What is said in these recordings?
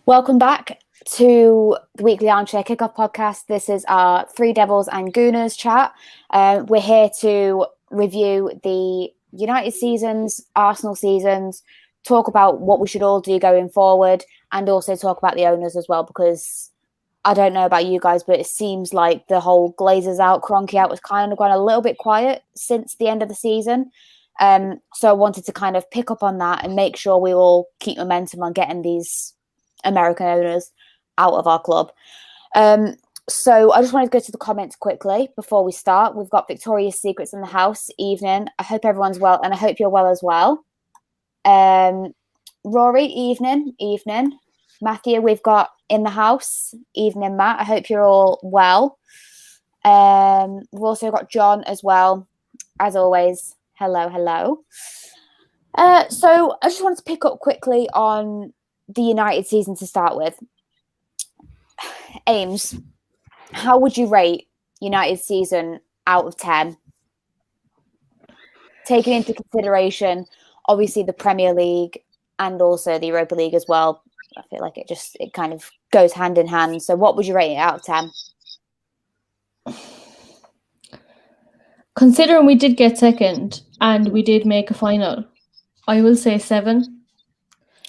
Welcome back to the weekly Armchair Kickoff podcast. This is our Three Devils and Gooners chat. We're here to review the United seasons, Arsenal seasons, talk about what we should all do going forward, and also talk about the owners as well, because I don't know about you guys, but it seems like the whole Glazers out, Kroenke out was kind of gone a little bit quiet since the end of the season. So I wanted to kind of pick up on that and make sure we all keep momentum on getting these American owners out of our club. So I just wanted to go to the comments quickly before we start. We've got Victoria's Secrets in the house. Evening. I hope everyone's well, and I hope you're well as well. Rory, evening. Matthew, we've got in the house. Evening, Matt. I hope you're all well. We've also got John as well. As always, hello. So I just wanted to pick up quickly on the United season to start with. Ames, how would you rate United season out of 10? Taking into consideration, obviously, the Premier League and also the Europa League as well. I feel like it kind of goes hand in hand. So what would you rate it out of 10? Considering we did get second and we did make a final, I will say 7.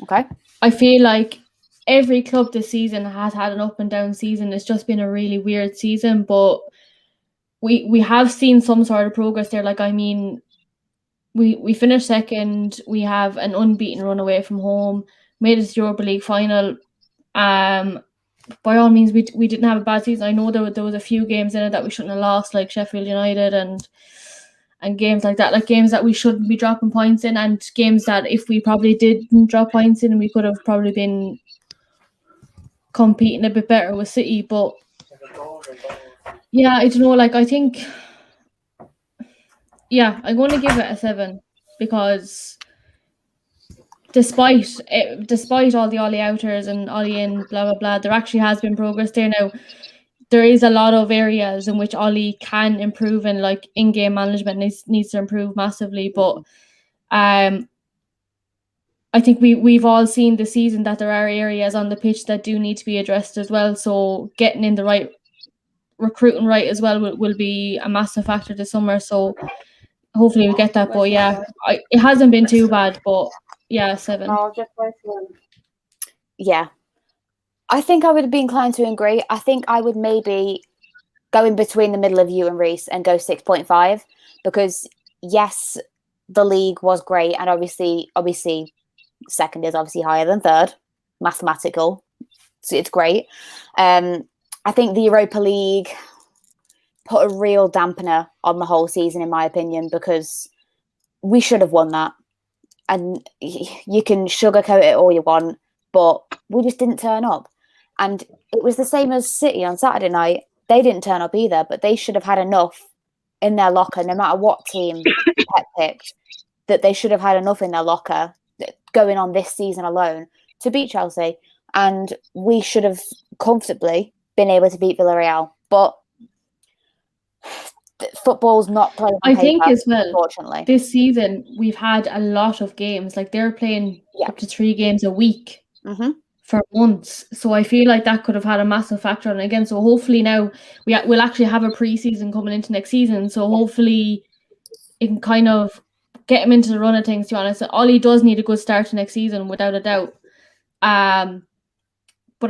Okay. I feel like every club this season has had an up and down season. It's just been a really weird season, but we have seen some sort of progress there. Like, I mean, we finished second. We have an unbeaten run away from home, made it to Europa League final. By all means, we didn't have a bad season. I know there was a few games in it that we shouldn't have lost, like Sheffield United and games like that, like games that we shouldn't be dropping points in, and games that if we probably didn't drop points in, we could have probably been competing a bit better with City. But yeah, I don't know, like, I think, yeah, I'm going to give it a 7 because despite all the Ollie outers and Ollie in blah blah blah, there actually has been progress there. Now there is a lot of areas in which Ollie can improve, and like in-game management needs to improve massively. But I think we've all seen this season that there are areas on the pitch that do need to be addressed as well. So getting in the right recruiting right as well will be a massive factor this summer. So hopefully we get that. But yeah, it hasn't been too bad. But yeah, 7. Yeah. I think I would be inclined to agree. I think I would maybe go in between the middle of you and Reese and go 6.5, because yes, the league was great, and obviously second is obviously higher than third, mathematical, so it's great. I think the Europa League put a real dampener on the whole season, in my opinion, because we should have won that, and you can sugarcoat it all you want, but we just didn't turn up. And it was the same as City on Saturday night. They didn't turn up either, but they should have had enough in their locker, no matter what team Pep picked, that they should have had enough in their locker going on this season alone to beat Chelsea. And we should have comfortably been able to beat Villarreal. But football's not playing on paper, I think as well, unfortunately. This season, we've had a lot of games. Like, they're playing up to 3 games a week. For months, so I feel like that could have had a massive factor on it again. So hopefully now we'll actually have a pre-season coming into next season, so hopefully it can kind of get him into the run of things. To be honest, Ollie does need a good start to next season, without a doubt. But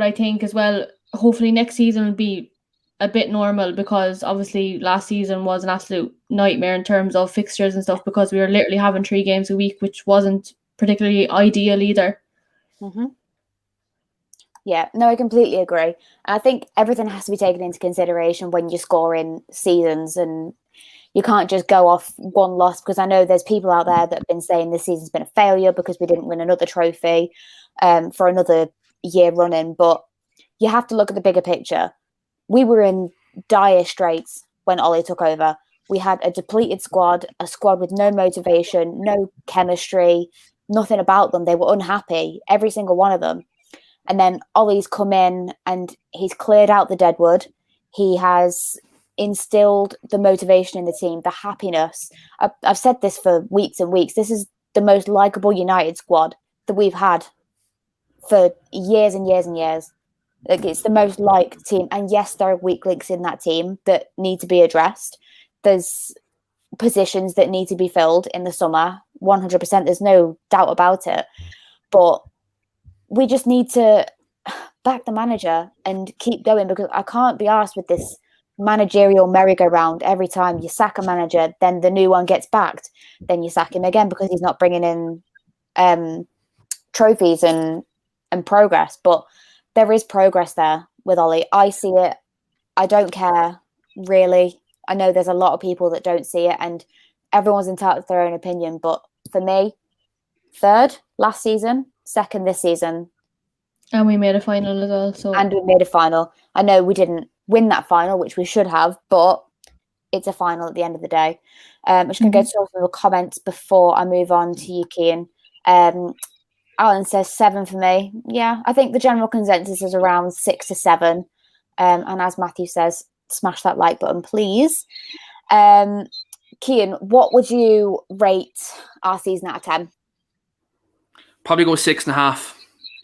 I think as well, hopefully next season will be a bit normal, because obviously last season was an absolute nightmare in terms of fixtures and stuff, because we were literally having 3 games a week, which wasn't particularly ideal either. Yeah, no, I completely agree. And I think everything has to be taken into consideration when you're scoring seasons, and you can't just go off one loss, because I know there's people out there that have been saying this season's been a failure because we didn't win another trophy for another year running. But you have to look at the bigger picture. We were in dire straits when Ollie took over. We had a depleted squad, a squad with no motivation, no chemistry, nothing about them. They were unhappy, every single one of them. And then Ollie's come in and he's cleared out the deadwood. He has instilled the motivation in the team, the happiness. I've said this for weeks and weeks. This is the most likeable United squad that we've had for years and years and years. Like, it's the most liked team. And yes, there are weak links in that team that need to be addressed. There's positions that need to be filled in the summer, 100%. There's no doubt about it. But we just need to back the manager and keep going, because I can't be arsed with this managerial merry-go-round. Every time you sack a manager, then the new one gets backed. Then you sack him again because he's not bringing in trophies and progress. But there is progress there with Ollie. I see it. I don't care, really. I know there's a lot of people that don't see it, and everyone's entitled to their own opinion. But for me, 3rd last season, 2nd this season. And we made a final as well. So. And we made a final. I know we didn't win that final, which we should have, but it's a final at the end of the day. I'm just going to go to some of the comments before I move on to you, Cian. Alan says 7 for me. Yeah, I think the general consensus is around 6 to 7. And as Matthew says, smash that like button, please. Cian, what would you rate our season out of 10? Probably go 6.5,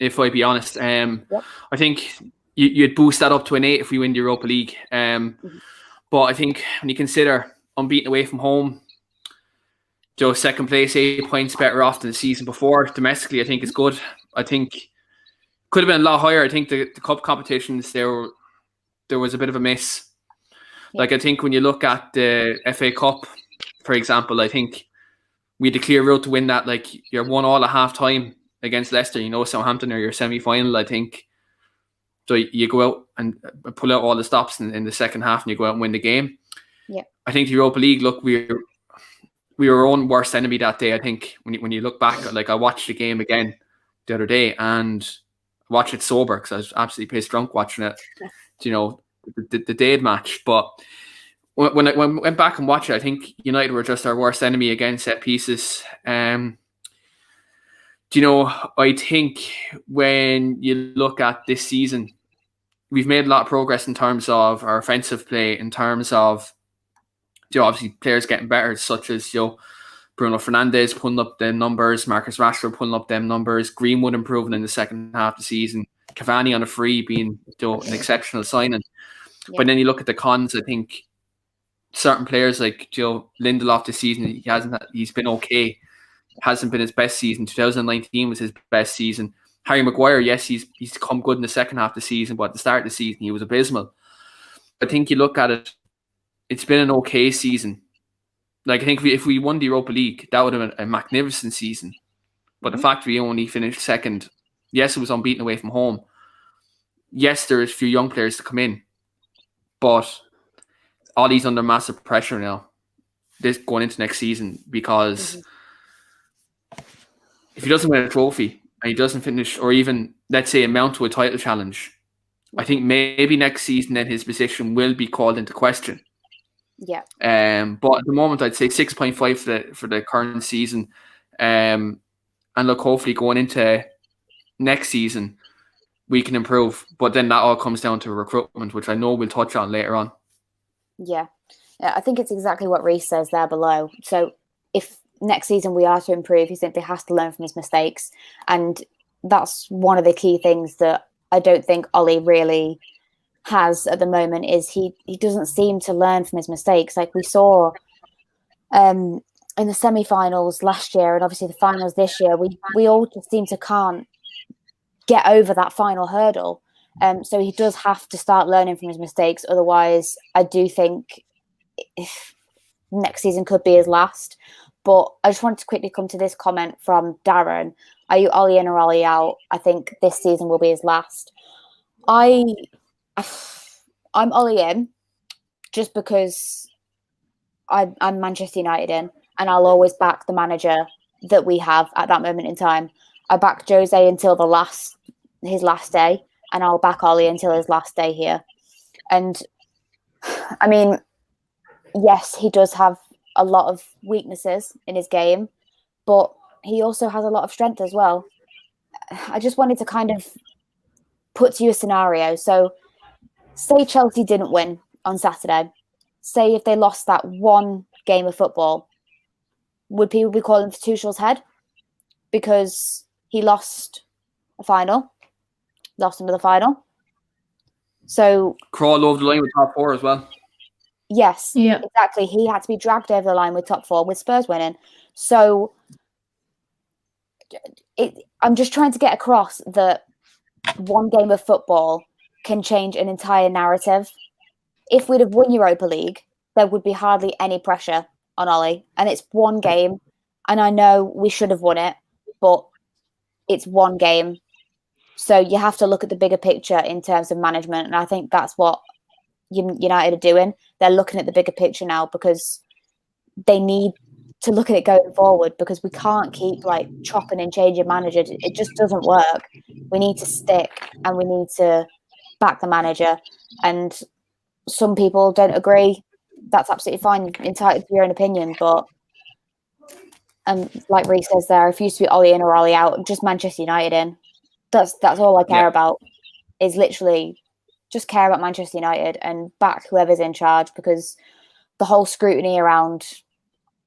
if I be honest. Yep. I think you'd boost that up to an 8 if we win the Europa League. But I think when you consider unbeaten away from home, Joe, 2nd place, 8 points better off than the season before. Domestically, I think it's good. I think could have been a lot higher. I think the cup competitions, there was a bit of a miss. Yeah. Like, I think when you look at the FA Cup, for example, I think we had a clear route to win that. Like, you're 1-1 at half-time against Leicester, Southampton or your semi-final, I think. So you go out and pull out all the stops in the second half and you go out and win the game. Yeah. I think the Europa League, look, we were our own worst enemy that day. I think when you look back, like, I watched the game again the other day and watched it sober because I was absolutely pissed drunk watching it, the day match. But when I went back and watched it, I think United were just our worst enemy against set pieces. I think when you look at this season, we've made a lot of progress in terms of our offensive play, in terms of obviously players getting better, such as Bruno Fernandes pulling up them numbers, Marcus Rashford pulling up them numbers, Greenwood improving in the second half of the season, Cavani on a free being an exceptional signing. Yeah. But then you look at the cons. I think certain players like Lindelof this season, he's been okay. Hasn't been his best season. 2019 was his best season. Harry Maguire, yes, he's come good in the second half of the season, but at the start of the season he was abysmal. I think you look at it, it's been an okay season. Like, I think if we won the Europa League, that would have been a magnificent season. But the fact we only finished 2nd, yes, it was unbeaten away from home. Yes, there is a few young players to come in, but Ollie's under massive pressure now, this going into next season, because if he doesn't win a trophy and he doesn't finish, or even, let's say, amount to a title challenge, I think maybe next season then his position will be called into question. Yeah. But at the moment, I'd say 6.5 for the current season. And look, hopefully going into next season, we can improve. But then that all comes down to recruitment, which I know we'll touch on later on. Yeah. I think it's exactly what Reece says there below. So if next season we are to improve, he simply has to learn from his mistakes. And that's one of the key things that I don't think Ollie really has at the moment, is he doesn't seem to learn from his mistakes. Like we saw in the semi-finals last year and obviously the finals this year, we all just seem to can't get over that final hurdle. So he does have to start learning from his mistakes. Otherwise, I do think next season could be his last. But I just wanted to quickly come to this comment from Darren. Are you Ollie in or Ollie out? I think this season will be his last. I'm Ollie in just because I'm Manchester United in, and I'll always back the manager that we have at that moment in time. I backed Jose until his last day, and I'll back Ollie until his last day here. And I mean, yes, he does have a lot of weaknesses in his game, but he also has a lot of strength as well. I just wanted to kind of put to you a scenario. So say Chelsea didn't win on Saturday. Say if they lost that one game of football, would people be calling for Tuchel's head? Because he lost a final. lost another final. So crawl over the line with top 4 as well. Yes, Yeah. exactly. He had to be dragged over the line with top 4 with Spurs winning. So I'm just trying to get across that one game of football can change an entire narrative. If we'd have won Europa League, there would be hardly any pressure on Ollie. And it's one game. And I know we should have won it, but it's one game. So you have to look at the bigger picture in terms of management. And I think that's what United are doing. They're looking at the bigger picture now because they need to look at it going forward, because we can't keep like chopping and changing managers. It just doesn't work. We need to stick and we need to back the manager. And some people don't agree. That's absolutely fine. Entitled to your own opinion, but like Reece says there, if used to be Ollie in or Ollie out, just Manchester United in. That's all I care about. Is literally just care about Manchester United and back whoever's in charge, because the whole scrutiny around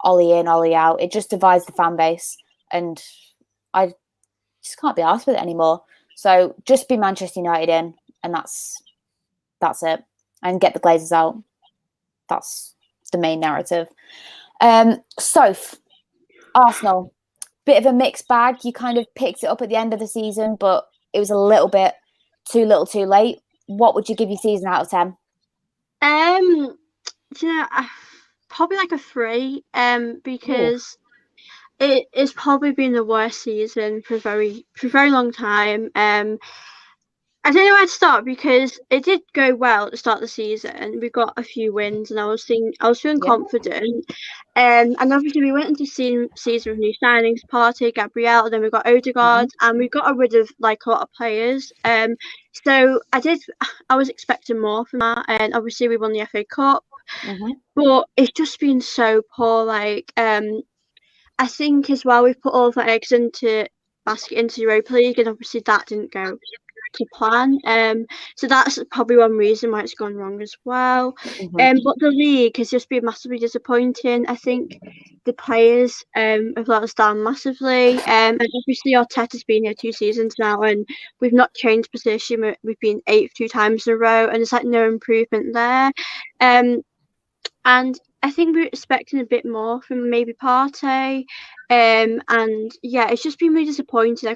Ollie in, Ollie out, it just divides the fan base, and I just can't be arsed with it anymore. So just be Manchester United in, and that's it. And get the Glazers out. That's the main narrative. Soph, Arsenal, bit of a mixed bag. You kind of picked it up at the end of the season, but it was a little bit too little too late. What would you give your season out of 10? Probably like a 3, because it's probably been the worst season for a very long time. I don't know where to start, because it did go well at the start of the season. We got a few wins, and I was feeling confident. And obviously we went into season with new signings, Partey, Gabriel, then we got Odegaard, and we got rid of like a lot of players. So I was expecting more from that, and obviously we won the FA Cup, but it's just been so poor. Like I think as well we've put all of our eggs into Europa League, and obviously that didn't go to plan. So that's probably one reason why it's gone wrong as well. But the league has just been massively disappointing. I think the players have let us down massively. And obviously Arteta's been here 2 seasons now, and we've not changed position. We've been 8th 2 times in a row, and there's like no improvement there. And I think we're expecting a bit more from maybe Partey. And yeah, it's just been really disappointing.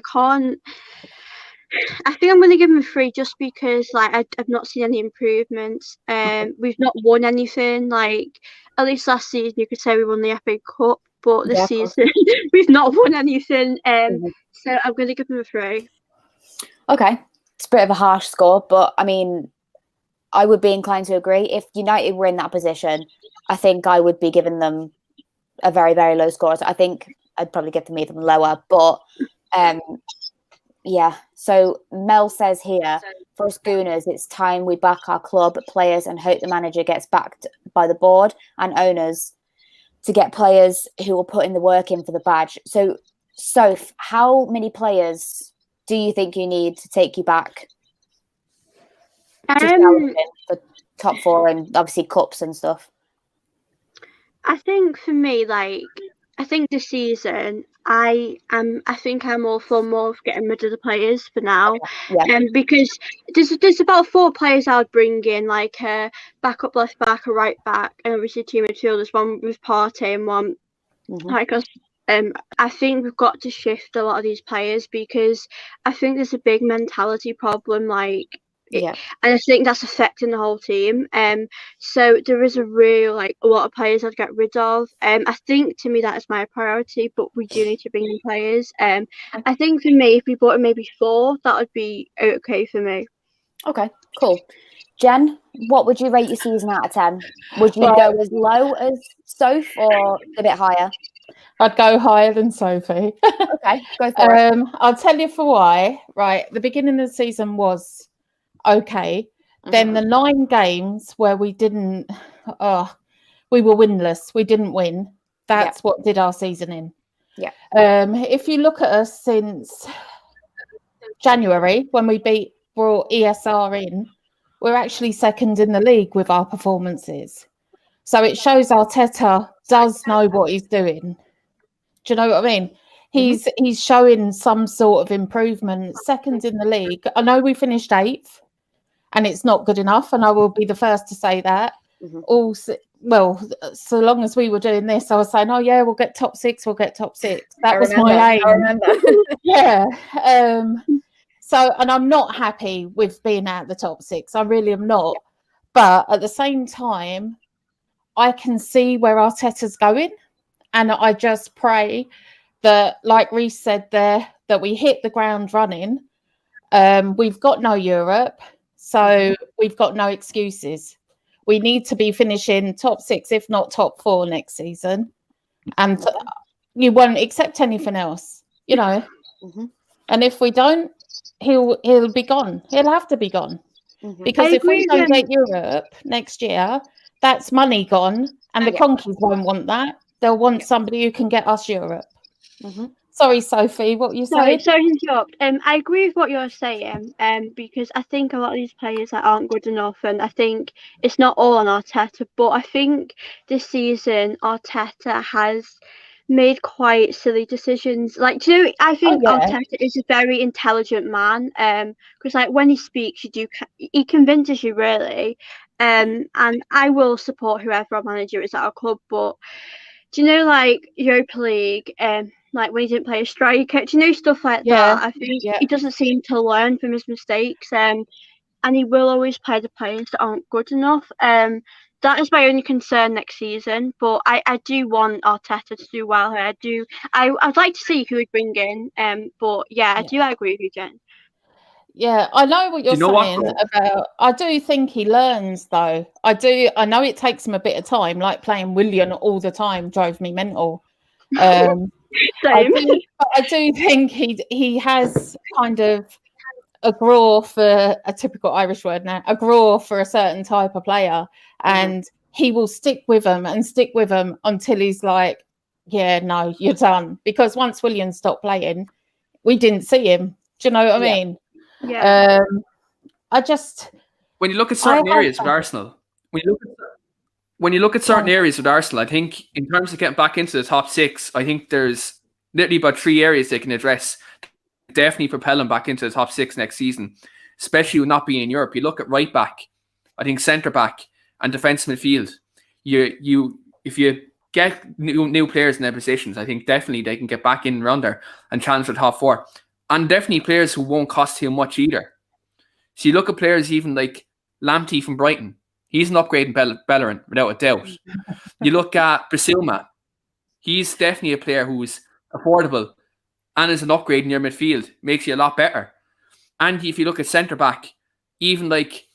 I think I'm going to give him a 3 just because like I've not seen any improvements. We've not won anything. Like at least last season you could say we won the FA Cup, but this season we've not won anything. So I'm going to give him a 3. Okay, it's a bit of a harsh score, but I mean, I would be inclined to agree. If United were in that position, I think I would be giving them a very, very low score. So I think I'd probably give them even lower, but yeah. So Mel says here, for us Gooners, it's time we back our club, players, and hope the manager gets backed by the board and owners to get players who will put in the work in for the badge. So, Soph, how many players do you think you need to take you back to challenge for top 4 and obviously cups and stuff? I think for me, like, I think this season, I think I'm all for more of getting rid of the players for now. Because there's about 4 players I'd bring in, like a backup left back, a right back, and obviously 2 midfielders, one with Partey and one like us. I think we've got to shift a lot of these players, because I think there's a big mentality problem, like. And I think that's affecting the whole team. So there is a lot of players I'd get rid of. I think to me that is my priority, but we do need to bring in players. I think for me, if we brought in maybe 4, that would be okay for me. Okay, cool. Jen, what would you rate your season out of 10? Would you go as low as Soph or a bit higher? I'd go higher than Sophie. Okay, go for it. I'll tell you for why. Right, the beginning of the season was okay. Then the 9 games where we didn't, we were winless. We didn't win. That's what did our season in. If you look at us since January, when we brought ESR in, we're actually second in the league with our performances. So it shows Arteta does know what he's doing. Do you know what I mean? He's showing some sort of improvement. Second in the league. I know we finished 8th, and it's not good enough, and I will be the first to say that. Also, well, so long as we were doing this, I was saying, "Oh yeah, we'll get top 6. We'll get top 6." That was my aim. I remember. Yeah. So, and I'm not happy with being out the top 6. I really am not. But at the same time, I can see where Arteta's going, and I just pray that, like Reece said there, that we hit the ground running. We've got no Europe, so we've got no excuses. We need to be finishing top 6, if not top 4 next season. And you won't accept anything else, you know. And if we don't, he'll be gone. He'll have to be gone. Because if we don't get Europe next year, that's money gone. And the Conkies won't want that. They'll want somebody who can get us Europe. Sorry, Sophie, what you saying? Sorry to interrupt. I agree with what you're saying. Because I think a lot of these players aren't good enough, and I think it's not all on Arteta. But I think this season Arteta has made quite silly decisions. Like, do you know, I think Arteta is a very intelligent man. Because like when he speaks, he convinces you really. And I will support whoever our manager is at our club. But do you know, like Europa League, like when he didn't play a striker, do you know, stuff like that? I think he doesn't seem to learn from his mistakes, and he will always play the players that aren't good enough. That is my only concern next season. But I do want Arteta to do well here. I'd like to see who he'd bring in. But I agree with you, Jen. Yeah, I know what you're saying about. I do think he learns, though. I know it takes him a bit of time. Like playing Willian all the time drove me mental. I do think he has kind of a graw for a typical Irish word now. A graw for a certain type of player, and he will stick with them until he's like, "Yeah, no, you're done." Because once Willian stopped playing, we didn't see him. Do you know what I mean? Yeah. I just when you look at certain areas with Arsenal, when you look at certain areas with Arsenal, I think in terms of getting back into the top 6, I think there's literally about 3 areas they can address. Definitely propel them back into the top 6 next season, especially with not being in Europe. You look at right back, I think centre back and defence midfield. If you get new players in their positions, I think definitely they can get back in around there and challenge for the top 4. And definitely players who won't cost him much either. So you look at players even like Lamptey from Brighton. He's an upgrade in Bellerin, without a doubt. You look at Brasilma. He's definitely a player who's affordable and is an upgrade in your midfield. Makes you a lot better. And if you look at centre-back, even like,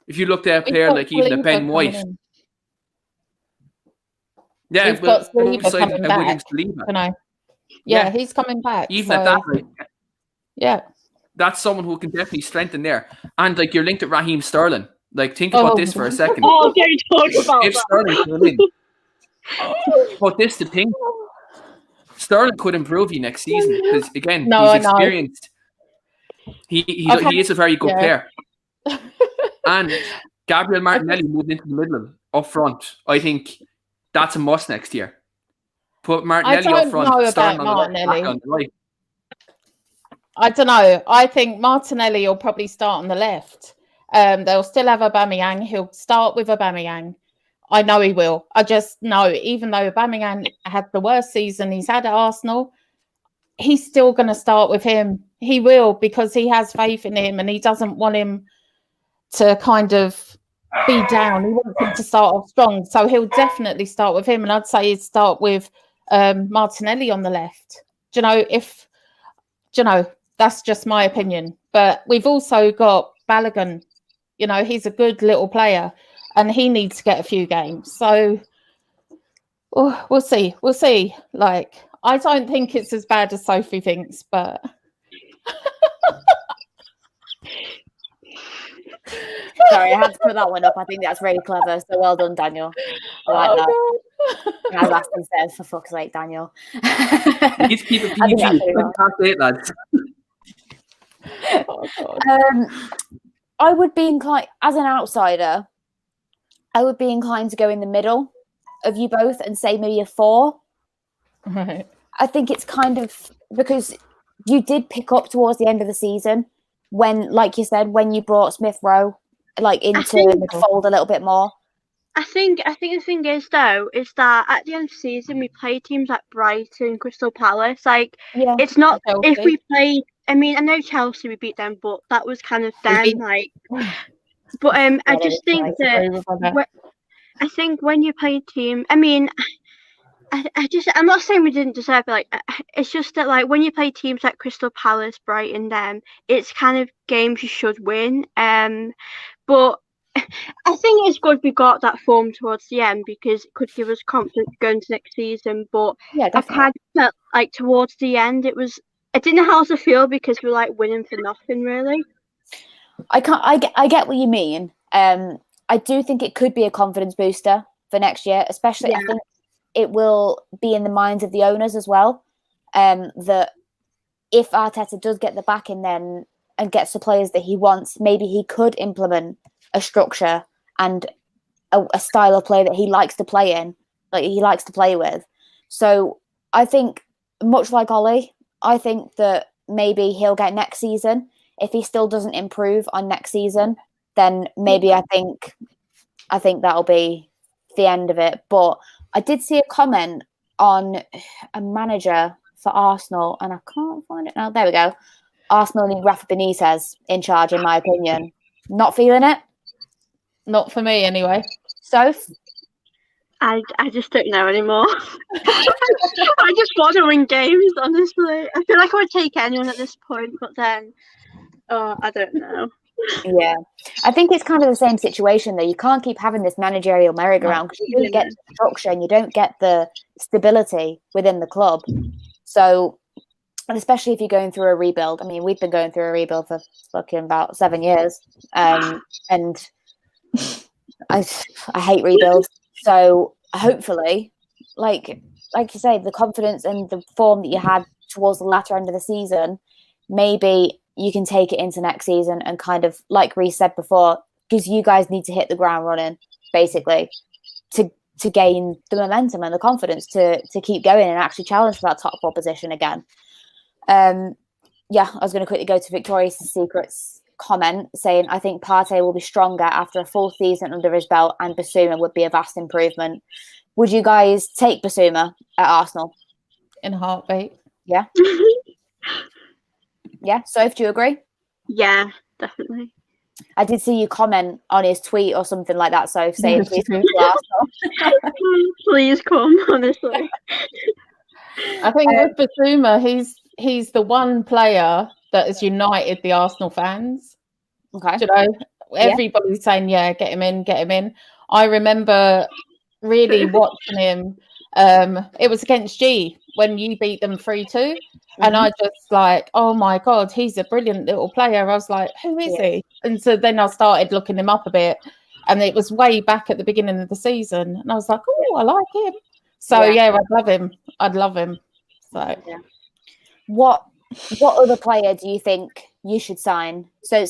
if you look at a player like even a Ben White. Yeah, we've got Saliba coming back. Yeah, he's coming back. Even at that, that's someone who can definitely strengthen there. And like you're linked at Raheem Sterling. Like think about this for a second. Don't talk about if Sterling came in. But this the thing. Sterling could improve you next season because again, he's experienced. He is a very good player. And Gabriel Martinelli moved into the middle up front. I think that's a must next year. Put Martinelli up front, Sterling on the right. I don't know. I think Martinelli will probably start on the left. They'll still have Aubameyang. He'll start with Aubameyang. I know he will. I just know, even though Aubameyang had the worst season he's had at Arsenal, he's still going to start with him. He will, because he has faith in him and he doesn't want him to kind of be down. He wants him to start off strong. So he'll definitely start with him. And I'd say he'd start with Martinelli on the left. Do you know, that's just my opinion. But we've also got Balogun. You know, he's a good little player and he needs to get a few games. So we'll see. We'll see. Like, I don't think it's as bad as Sophie thinks, but... Sorry, I had to put that one up. I think that's really clever. So well done, Daniel. I like that. As Aston says, for fuck's sake, Daniel. You need to keep it PG. Can't say it, lads. I would be inclined, as an outsider, I would be inclined to go in the middle of you both and say maybe a 4. Right. I think it's kind of because you did pick up towards the end of the season when, like you said, when you brought Smith Rowe into the fold a little bit more. I think the thing is though is that at the end of the season we played teams like Brighton, Crystal Palace. Like Yeah, it's not if Chelsea. we played. I mean, I know Chelsea we beat them, but that was kind of them. Like, but I just think that I think when you play a team, I mean, I'm not saying we didn't deserve it. Like, it's just that like when you play teams like Crystal Palace, Brighton, them, it's kind of games you should win. But I think it's good we got that form towards the end because it could give us confidence going to next season. But yeah, I kind of felt like towards the end I didn't know how to feel because we were like winning for nothing really. I get what you mean. I do think it could be a confidence booster for next year, especially. Yeah. I think it will be in the minds of the owners as well. That if Arteta does get the backing then and gets the players that he wants, maybe he could implement a structure and a style of play that he likes to play in, like he likes to play with. So I think, much like Ollie, I think that maybe he'll get next season. If he still doesn't improve on next season, then maybe I think that'll be the end of it. But I did see a comment on a manager for Arsenal, and I can't find it now. There we go. Arsenal need Rafa Benitez in charge, in my opinion. Not feeling it? Not for me, anyway. Soph? I just don't know anymore. I just want to win games, honestly. I feel like I would take anyone at this point, but then, I don't know. Yeah, I think it's kind of the same situation though. You can't keep having this managerial merry-go-round because you don't get the structure and you don't get the stability within the club. So, and especially if you're going through a rebuild. I mean, we've been going through a rebuild for fucking about 7 years, and I hate rebuilds. So hopefully, like you say, the confidence and the form that you had towards the latter end of the season, maybe you can take it into next season and kind of, like Reece said before, because you guys need to hit the ground running, basically, to gain the momentum and the confidence to keep going and actually challenge for that top 4 position again. Yeah, I was going to quickly go to Victoria's Secret's comment saying, I think Partey will be stronger after a full season under his belt and Basuma would be a vast improvement. Would you guys take Basuma at Arsenal? In a heartbeat. Yeah. Yeah, Soph, do you agree? Yeah, definitely. I did see you comment on his tweet or something like that, Soph, saying please come to Arsenal. Please come, honestly. I think with Basuma, he's the one player that has united the Arsenal fans. Okay. You know, everybody's saying, yeah, get him in. I remember really watching him. It was against G when you beat them 3-2. And I just like, oh my God, he's a brilliant little player. I was like, who is he? And so then I started looking him up a bit. And it was way back at the beginning of the season. And I was like, oh, I like him. So yeah, I'd love him. So yeah. What other player do you think you should sign? So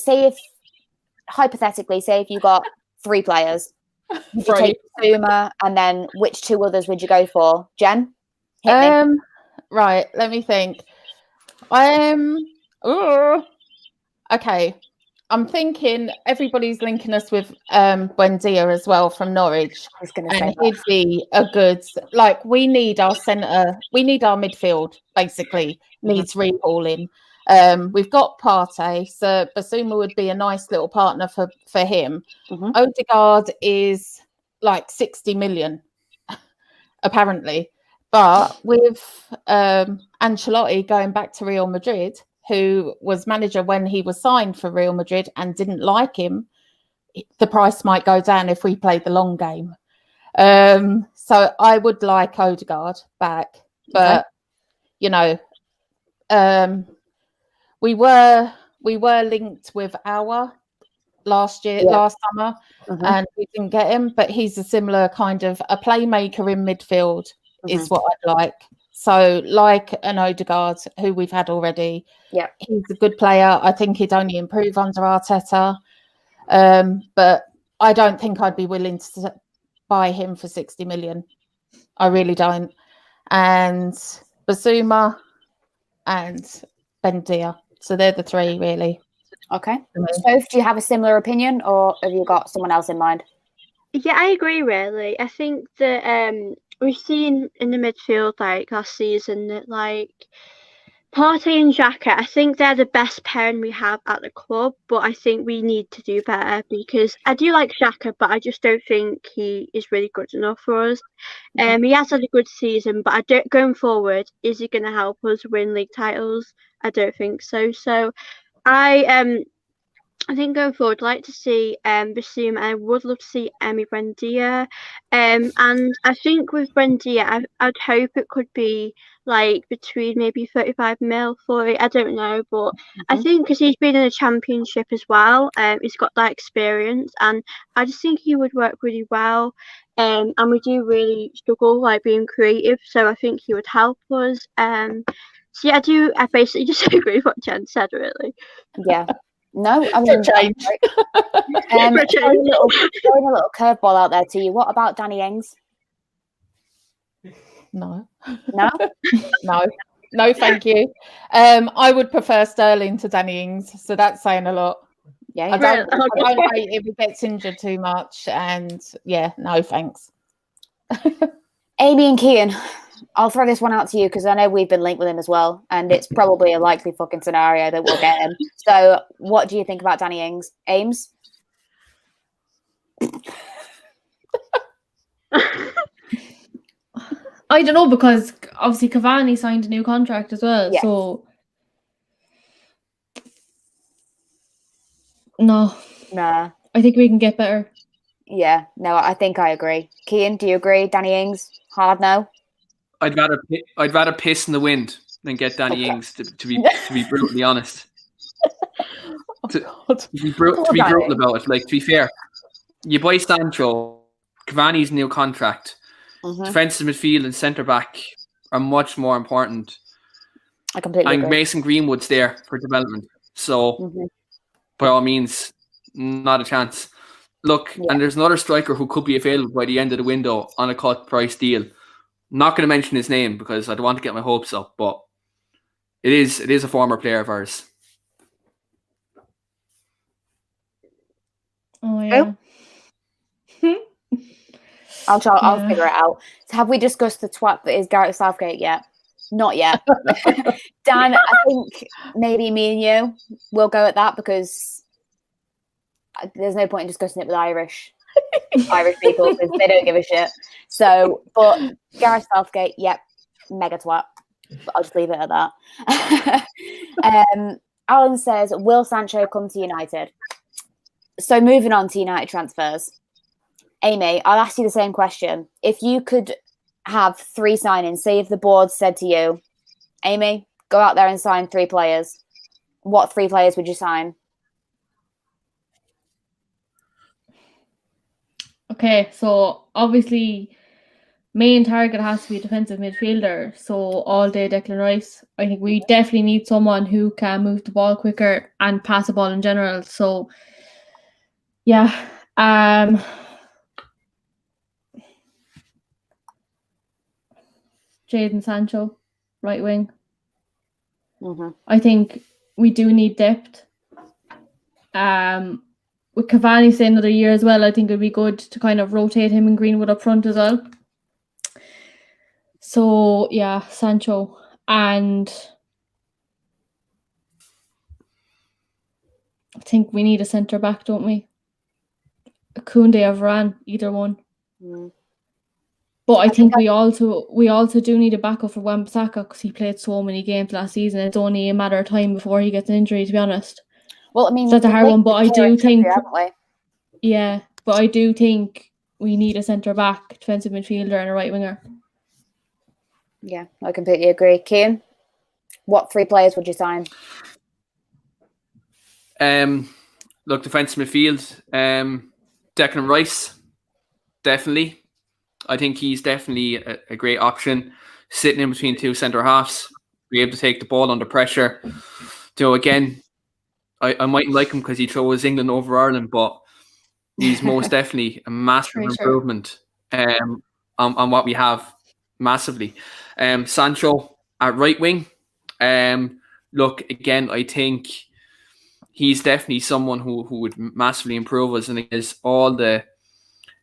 hypothetically, if you got 3 players, would you take Basuma, and then which 2 others would you go for? Jen? Hit me. Right, let me think. Okay. I'm thinking everybody's linking us with Buendia as well from Norwich. I was going to say and he'd be a good, like, we need our centre, we need our midfield, basically, needs recalling. We've got Partey, so Basuma would be a nice little partner for him. Odegaard is like 60 million, apparently. But with Ancelotti going back to Real Madrid, who was manager when he was signed for Real Madrid and didn't like him, the price might go down if we play the long game. So I would like Odegaard back. But, you know, we were linked with last summer, and we didn't get him. But he's a similar kind of a playmaker in midfield is what I'd like. So like an Odegaard, who we've had already. Yeah, he's a good player. I think he'd only improve under Arteta. But I don't think I'd be willing to buy him for 60 million. I really don't. And Basuma, and Bendia. So they're the three, really. Okay. Soph, do you have a similar opinion, or have you got someone else in mind? Yeah, I agree. Really, I think that we've seen in the midfield like last season that like Partey and Xhaka, I think they're the best pairing we have at the club, but I think we need to do better because I do like Xhaka, but I just don't think he is really good enough for us. He has had a good season, but going forward, is he going to help us win league titles? I don't think so. So I think going forward, I'd like to see Basum, and I would love to see Emi Buendia. And I think with Buendia, I'd hope it could be like between maybe 35 mil, 40, I don't know. But I think because he's been in a championship as well, he's got that experience, and I just think he would work really well. And we do really struggle like being creative, so I think he would help us. So yeah, I basically just agree with what Jen said, really. Yeah. No, I mean, change. throwing a little curveball out there to you. What about Danny Ings? No. No? No, thank you. I would prefer Sterling to Danny Ings, so that's saying a lot. Yeah. I don't rate if he gets injured too much, and yeah, no thanks. Amy and Kian, I'll throw this one out to you because I know we've been linked with him as well, and it's probably a likely fucking scenario that we'll get him. So, what do you think about Danny Ings? Ames? I don't know, because obviously Cavani signed a new contract as well. Yes. So no, Nah. I think we can get better. Yeah, no, I think I agree. Kian, do you agree? Danny Ings? Hard no? I'd rather piss in the wind than get Danny Ings, to be brutally honest. To be brutal about it. Like, to be fair, you buy Sancho, Cavani's new contract, defensive midfield and centre back are much more important. I completely agree. Mason Greenwood's there for development, so by all means, not a chance. Look, and there's another striker who could be available by the end of the window on a cut price deal. Not going to mention his name because I don't want to get my hopes up, but it is a former player of ours. Oh yeah. I'll figure it out. So have we discussed the twat that is Gareth Southgate yet? Not yet. Dan, I think maybe me and you will go at that because there's no point in discussing it with Irish people because they don't give a shit. So, but Gareth Southgate, yep, mega twat. But I'll just leave it at that. Alan says, will Sancho come to United? So moving on to United transfers. Amy, I'll ask you the same question. If you could have 3 signings, say if the board said to you, Amy, go out there and sign 3 players, what 3 players would you sign? Okay, so obviously main target has to be a defensive midfielder. So all day Declan Rice. I think we definitely need someone who can move the ball quicker and pass the ball in general. So yeah. Jadon Sancho, right wing. I think we do need depth. With Cavani staying another year as well, I think it would be good to kind of rotate him and Greenwood up front as well. So yeah, Sancho. And I think we need a centre back, don't we? Koundé or Varane, either one. But I think we also do need a backup for Wan-Bissaka because he played so many games last season. It's only a matter of time before he gets an injury, to be honest. Well, I mean, so that's a hard one, but I do think, but I do think we need a centre back, defensive midfielder, and a right winger. Yeah, I completely agree. Kian, what 3 players would you sign? Look, defensive midfield, Declan Rice, definitely. I think he's definitely a great option, sitting in between 2 centre halves, be able to take the ball under pressure. Again, I mightn't like him because he chose England over Ireland, but he's most definitely a massive improvement on what we have, massively. Sancho, at right wing, look, again, I think he's definitely someone who would massively improve us, and he has all the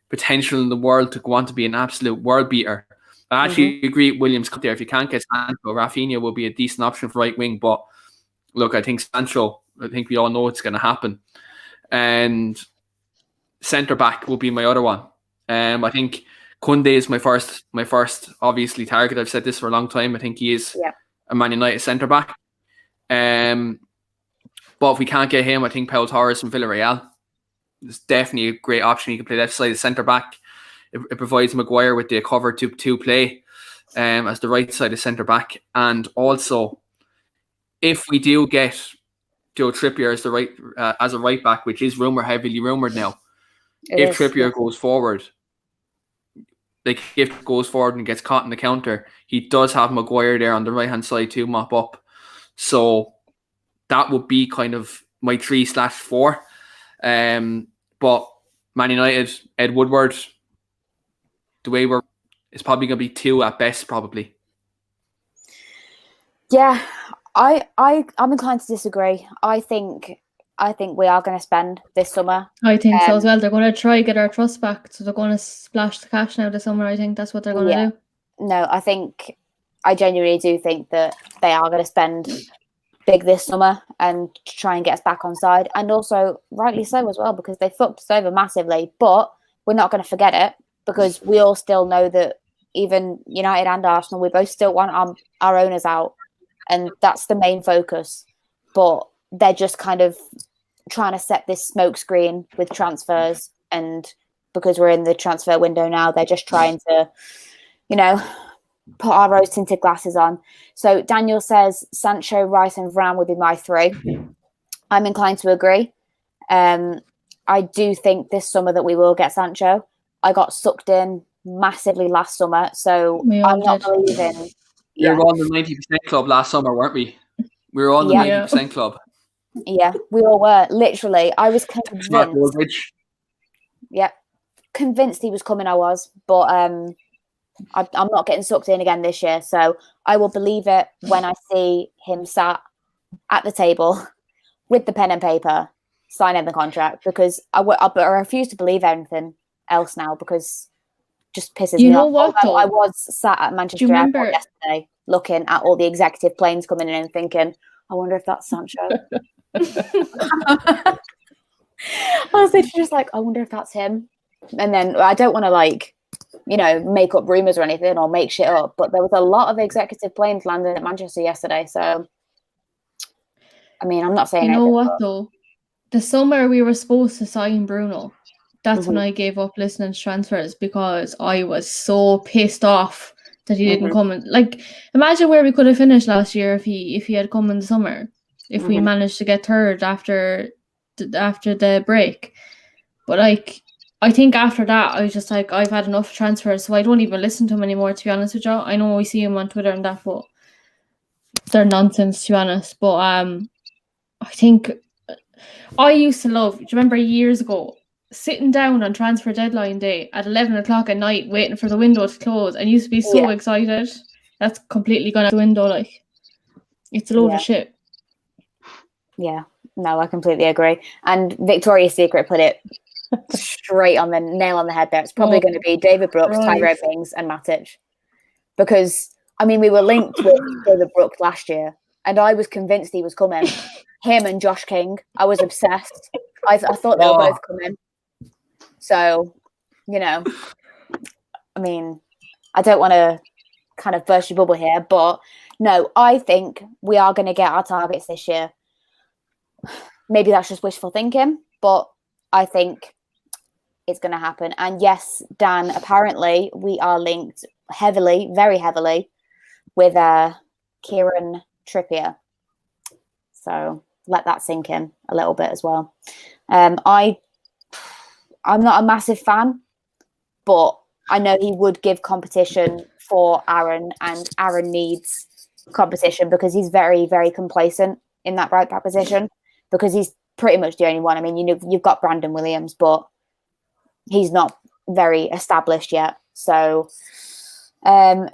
potential in the world to go on to be an absolute world beater. I actually agree with Williams there. If you can't get Sancho, Rafinha will be a decent option for right wing. But look, I think Sancho, I think we all know it's going to happen. And centre back will be my other one. I think Koundé is my first obviously target. I've said this for a long time. I think he is a Man United centre back. But if we can't get him, I think Pau Torres from Villarreal is definitely a great option. He can play left side of centre back. It provides Maguire with the cover to play as the right side of centre back. And also, if we do get Joe Trippier as a right back, which is heavily rumoured now, if Trippier goes forward, like if goes forward and gets caught in the counter, he does have Maguire there on the right hand side to mop up. So that would be kind of my 3/4. But Man United, Ed Woodward, the way it's probably going to be 2 at best, probably. Yeah, I'm inclined to disagree. I think we are going to spend this summer. I think so as well. They're going to try get our trust back, so they're going to splash the cash now this summer. I think that's what they're going to do. No, I genuinely do think that they are going to spend big this summer and try and get us back on side, and also rightly so as well, because they fucked us over massively. But we're not going to forget it, because we all still know that even United and Arsenal, we both still want our owners out, and that's the main focus. But they're just kind of trying to set this smokescreen with transfers, and because we're in the transfer window now, they're just trying to, put our rose-tinted glasses on. So Daniel says Sancho, Rice and Varane would be my 3. I'm inclined to agree. I do think this summer that we will get Sancho. I got sucked in massively last summer, so I'm not believing. We were on the 90% club last summer, weren't we? We were on the 90% club. Yeah, we all were. Literally, I was convinced. Convinced he was coming. I was, but I'm not getting sucked in again this year. So I will believe it when I see him sat at the table with the pen and paper signing the contract, because I refuse to believe anything else now, because it just pisses me off. What, though? I was sat at Manchester Airport yesterday looking at all the executive planes coming in and thinking, I wonder if that's Sancho. I was literally just like, I wonder if that's him. And then I don't want to make up rumours or anything or make shit up, but there was a lot of executive planes landing at Manchester yesterday. So, I mean, I'm not saying anything. You know what, though? The summer we were supposed to sign Bruno. That's when I gave up listening to transfers, because I was so pissed off that he didn't come in. Imagine where we could have finished last year if he had come in the summer. If we managed to get third after the break. But I think after that, I was just like, I've had enough transfers, so I don't even listen to him anymore, to be honest with you. I know we see him on Twitter and that, but they're nonsense, to be honest. But I think I used to love, do you remember years ago, sitting down on transfer deadline day at 11 o'clock at night, waiting for the window to close? I used to be so excited. That's completely gone out the window. It's a load of shit. Yeah, no, I completely agree. And Victoria's Secret put it straight on the nail on the head there. It's probably going to be David Brooks, Tyrone Mings and Matic. Because, I mean, we were linked with David Brooks last year, and I was convinced he was coming. Him and Josh King. I was obsessed. I thought they were both coming. So, I mean, I don't want to kind of burst your bubble here, but no, I think we are going to get our targets this year. Maybe that's just wishful thinking, but I think it's going to happen. And yes, Dan, apparently we are linked heavily, very heavily, with Kieran Trippier. So let that sink in a little bit as well. I'm not a massive fan, but I know he would give competition for Aaron, and Aaron needs competition because he's very, very complacent in that right back position, because he's pretty much the only one. I mean, you've got Brandon Williams, but he's not very established yet. So, and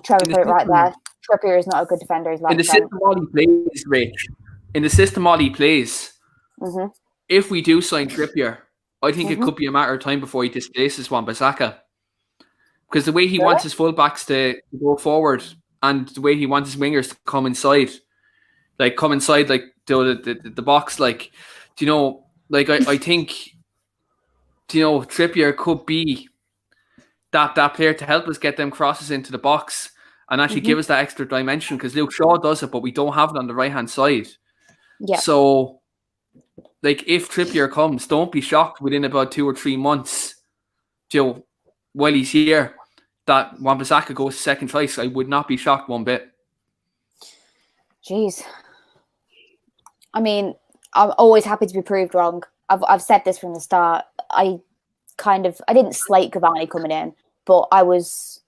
Trevor put it right there. Trippier is not a good defender. He's in the system all he plays, Rich. In the system all he plays, if we do sign Trippier, I think it could be a matter of time before he displaces Wan-Bissaka. Because the way he wants his fullbacks to go forward and the way he wants his wingers to come inside like the box, like, do you know, like I think, do you know, Trippier could be that player to help us get them crosses into the box and actually give us that extra dimension, because Luke Shaw does it, but we don't have it on the right-hand side. Yeah. So, like, if Trippier comes, don't be shocked within about 2 or 3 months, you know, while he's here, that Wan-Bissaka goes second choice. I would not be shocked one bit. Jeez. I mean, I'm always happy to be proved wrong. I've said this from the start. I didn't slate Cavani coming in, but I was,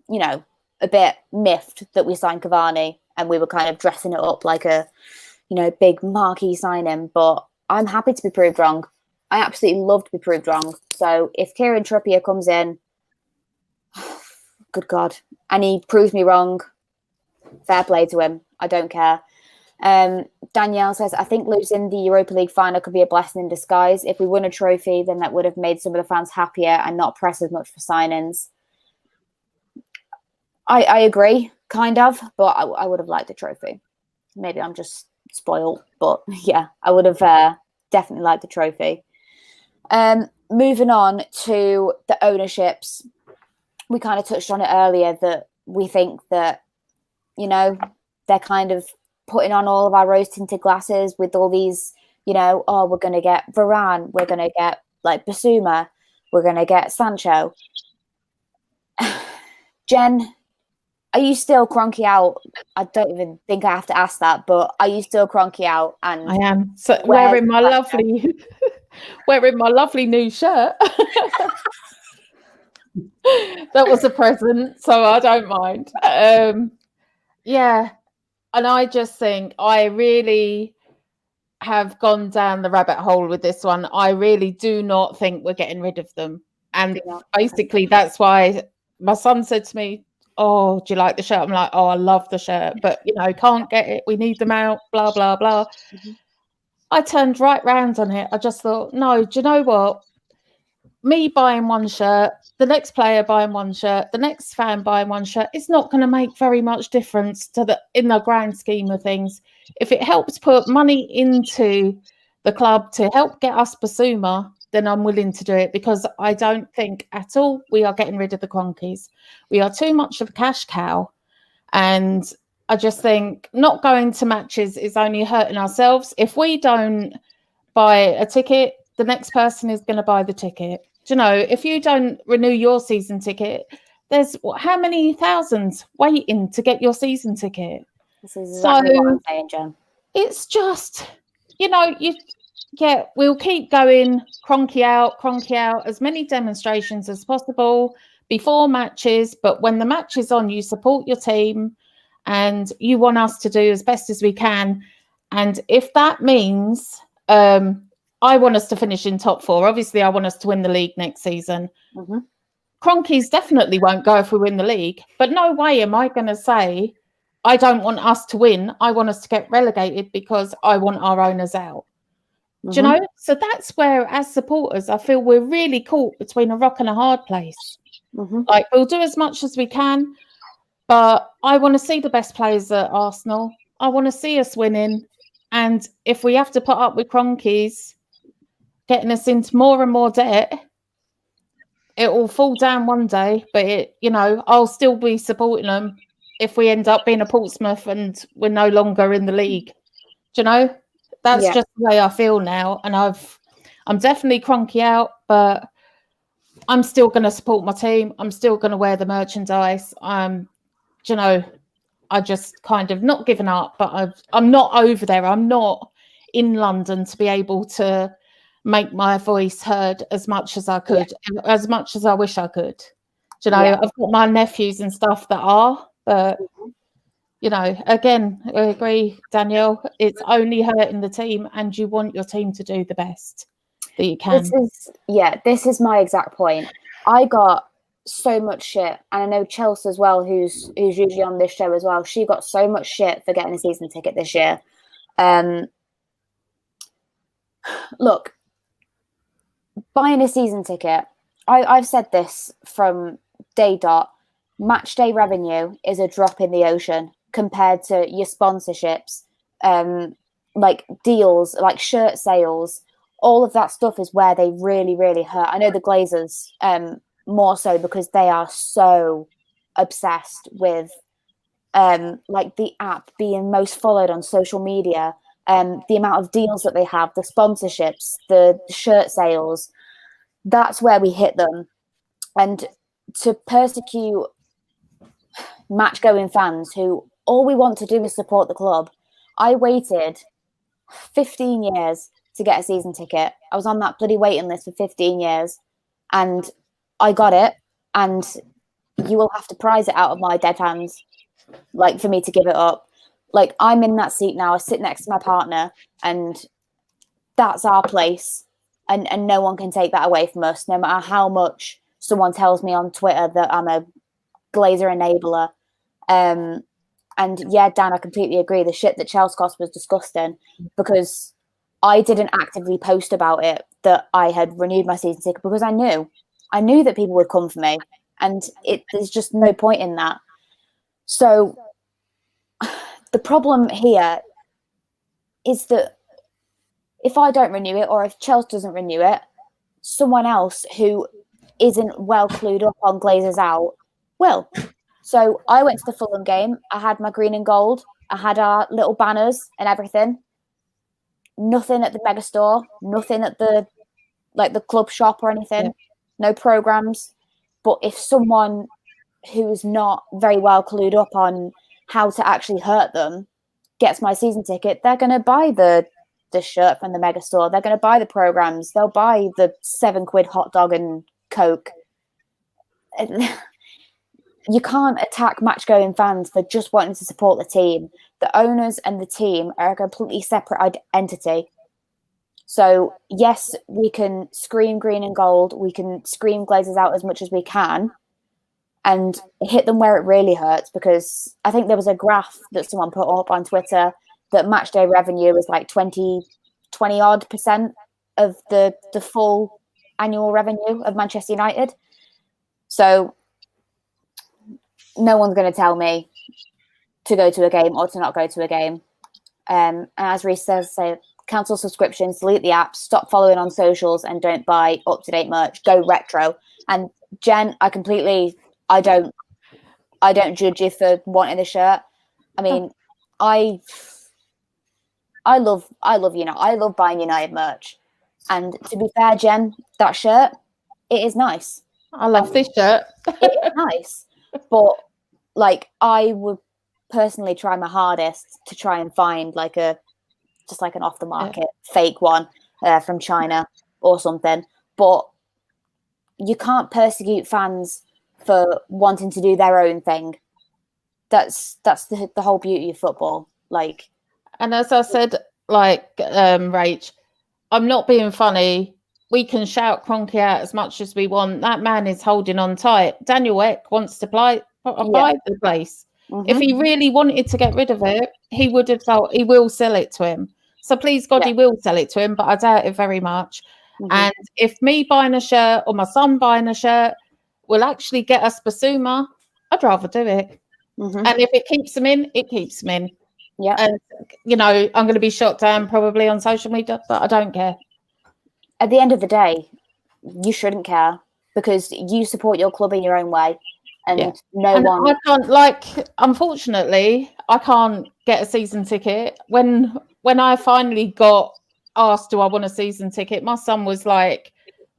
you know, a bit miffed that we signed Cavani and we were kind of dressing it up like a, you know, big marquee signing. But I'm happy to be proved wrong. I absolutely love to be proved wrong. So if Kieran Trippier comes in, good God, and he proves me wrong, fair play to him. I don't care. Danielle says, I think losing the Europa League final could be a blessing in disguise. If we won a trophy, then that would have made some of the fans happier and not press as much for signings. I agree, kind of, but I would have liked a trophy. Maybe I'm just spoiled, but yeah, I would have definitely liked the trophy. Moving on to the ownerships, we kind of touched on it earlier that we think that, you know, they're kind of putting on all of our rose-tinted glasses with all these, you know, oh, we're going to get Varane, we're going to get like Basuma, we're going to get Sancho. Jen, are you still cronky out? I don't even think I have to ask that, but are you still cronky out? And I am. So wearing my lovely new shirt. That was a present, so I don't mind. Yeah. And I just think I really have gone down the rabbit hole with this one. I really do not think we're getting rid of them. And basically that's why my son said to me, oh, do you like the shirt? I'm like, oh, I love the shirt, but, you know, can't get it. We need them out, blah, blah, blah. I turned right round on it. I just thought, no, do you know what? Me buying one shirt, the next player buying one shirt, the next fan buying one shirt, it's not going to make very much difference in the grand scheme of things. If it helps put money into the club to help get us Basuma, then I'm willing to do it, because I don't think at all we are getting rid of the Cronkies. We are too much of a cash cow. And I just think not going to matches is only hurting ourselves. If we don't buy a ticket, the next person is going to buy the ticket. Do you know, if you don't renew your season ticket, there's how many thousands waiting to get your season ticket? This is exactly what I'm saying, Jen. It's just, you know, we'll keep going, cronky out, as many demonstrations as possible before matches. But when the match is on, you support your team and you want us to do as best as we can. And if that means I want us to finish in top 4. Obviously, I want us to win the league next season. Cronkies definitely won't go if we win the league. But no way am I going to say, I don't want us to win. I want us to get relegated because I want our owners out. Do you know? So that's where, as supporters, I feel we're really caught between a rock and a hard place. Like, we'll do as much as we can, but I want to see the best players at Arsenal. I want to see us winning. And if we have to put up with Cronkies getting us into more and more debt, it will fall down one day, but I'll still be supporting them if we end up being a Portsmouth and we're no longer in the league. Do you know? That's just the way I feel now. And I'm definitely cronky out, but I'm still going to support my team. I'm still going to wear the merchandise. I just kind of not given up, but I'm not over there. I'm not in London to be able to make my voice heard as much as I could, as much as I wish I could. Do you know, I've got my nephews and stuff that are, but again, I agree, Danielle, it's only hurting the team, and you want your team to do the best that you can. This is my exact point. I got so much shit, and I know Chelsea as well, who's usually on this show as well. She got so much shit for getting a season ticket this year. Look, buying a season ticket, I've said this from day dot. Match day revenue is a drop in the ocean compared to your sponsorships, like deals, like shirt sales. All of that stuff is where they really, really hurt. I know the Glazers more so because they are so obsessed with like the app being most followed on social media, the amount of deals that they have, the sponsorships, the shirt sales. That's where we hit them. And to persecute match-going fans who all we want to do is support the club. I waited 15 years to get a season ticket. I was on that bloody waiting list for 15 years and I got it, and you will have to prize it out of my dead hands, like, for me to give it up. Like, I'm in that seat now. I sit next to my partner and that's our place, and no one can take that away from us, no matter how much someone tells me on Twitter that I'm a Glazer enabler. And yeah, Dan, I completely agree. The shit that Chelsea cost was disgusting, because I didn't actively post about it that I had renewed my season ticket, because I knew that people would come for me, and there's just no point in that. So the problem here is that if I don't renew it, or if Chelsea doesn't renew it, someone else who isn't well clued up on Glazers out will. So I went to the Fulham game. I had my green and gold. I had our little banners and everything. Nothing at the mega store. Nothing at the club shop or anything. Yeah. No programs. But if someone who's not very well clued up on how to actually hurt them gets my season ticket, they're going to buy the shirt from the mega store. They're going to buy the programs. They'll buy the £7 hot dog and Coke. You can't attack match-going fans for just wanting to support the team. The owners and the team are a completely separate entity. So, yes, we can scream green and gold. We can scream Glazers out as much as we can and hit them where it really hurts, because I think there was a graph that someone put up on Twitter that match day revenue is like 20-odd% of the full annual revenue of Manchester United. So no one's going to tell me to go to a game or to not go to a game. And as Reece says, say, cancel subscriptions, delete the app, stop following on socials, and don't buy up-to-date merch. Go retro. And Jen, I don't judge you for wanting the shirt. I mean, I love United. I love buying United merch. And to be fair, Jen, that shirt, it is nice. I love this shirt. It is nice. But like, I would personally try my hardest to try and find like an off the market fake one from China or something. But you can't persecute fans for wanting to do their own thing. That's the whole beauty of football. Like, and as I said, like, Rach, I'm not being funny. We can shout Kroenke out as much as we want. That man is holding on tight. Daniel Ek wants to buy the place. Mm-hmm. If he really wanted to get rid of it, he would have thought he will sell it to him. So please God, he will sell it to him, but I doubt it very much. Mm-hmm. And if me buying a shirt or my son buying a shirt will actually get us Basuma, I'd rather do it. Mm-hmm. And if it keeps him in, it keeps him in. Yeah. And, you know, I'm going to be shot down probably on social media, but I don't care. At the end of the day, you shouldn't care, because you support your club in your own way. And no one... I can't, unfortunately, I can't get a season ticket. When I finally got asked, do I want a season ticket, my son was like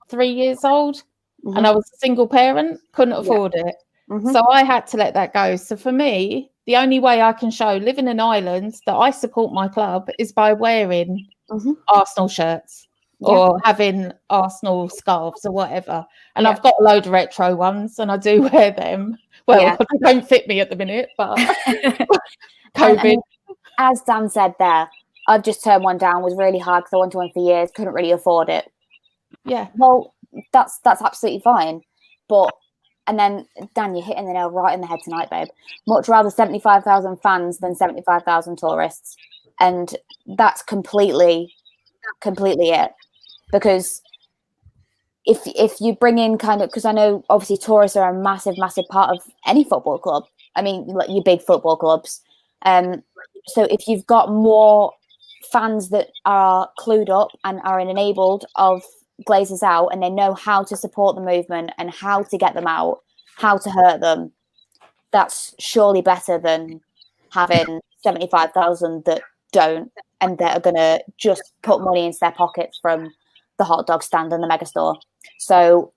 3 years old, mm-hmm. and I was a single parent, couldn't afford it. Mm-hmm. So I had to let that go. So for me, the only way I can show living in Ireland that I support my club is by wearing mm-hmm. Arsenal shirts or having Arsenal scarves or whatever. And I've got a load of retro ones and I do wear them. Well, they don't fit me at the minute, but COVID. And as Dan said there, I've just turned one down, was really hard because I wanted one for years, couldn't really afford it. Yeah. Well, that's absolutely fine. But And then, Dan, you're hitting the nail right in the head tonight, babe. Much rather 75,000 fans than 75,000 tourists. And that's completely it. Because if you bring in kind of, because I know obviously tourists are a massive part of any football club. I mean, like your big football clubs. So if you've got more fans that are clued up and are enabled of Glazers out, and they know how to support the movement and how to get them out, how to hurt them, that's surely better than having 75,000 that don't, and that are going to just put money into their pockets from the hot dog stand and the megastore. So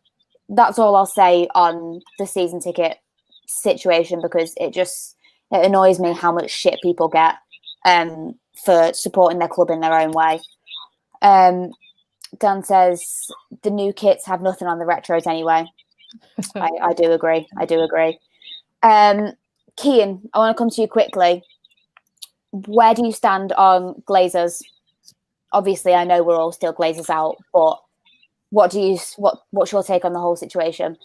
that's all I'll say on the season ticket situation, because it annoys me how much shit people get for supporting their club in their own way. Dan says the new kits have nothing on the retros anyway. I do agree. Cian, I want to come to you quickly. Where do you stand on Glazers? Obviously, I know we're all still Glazers out, but what's your take on the whole situation?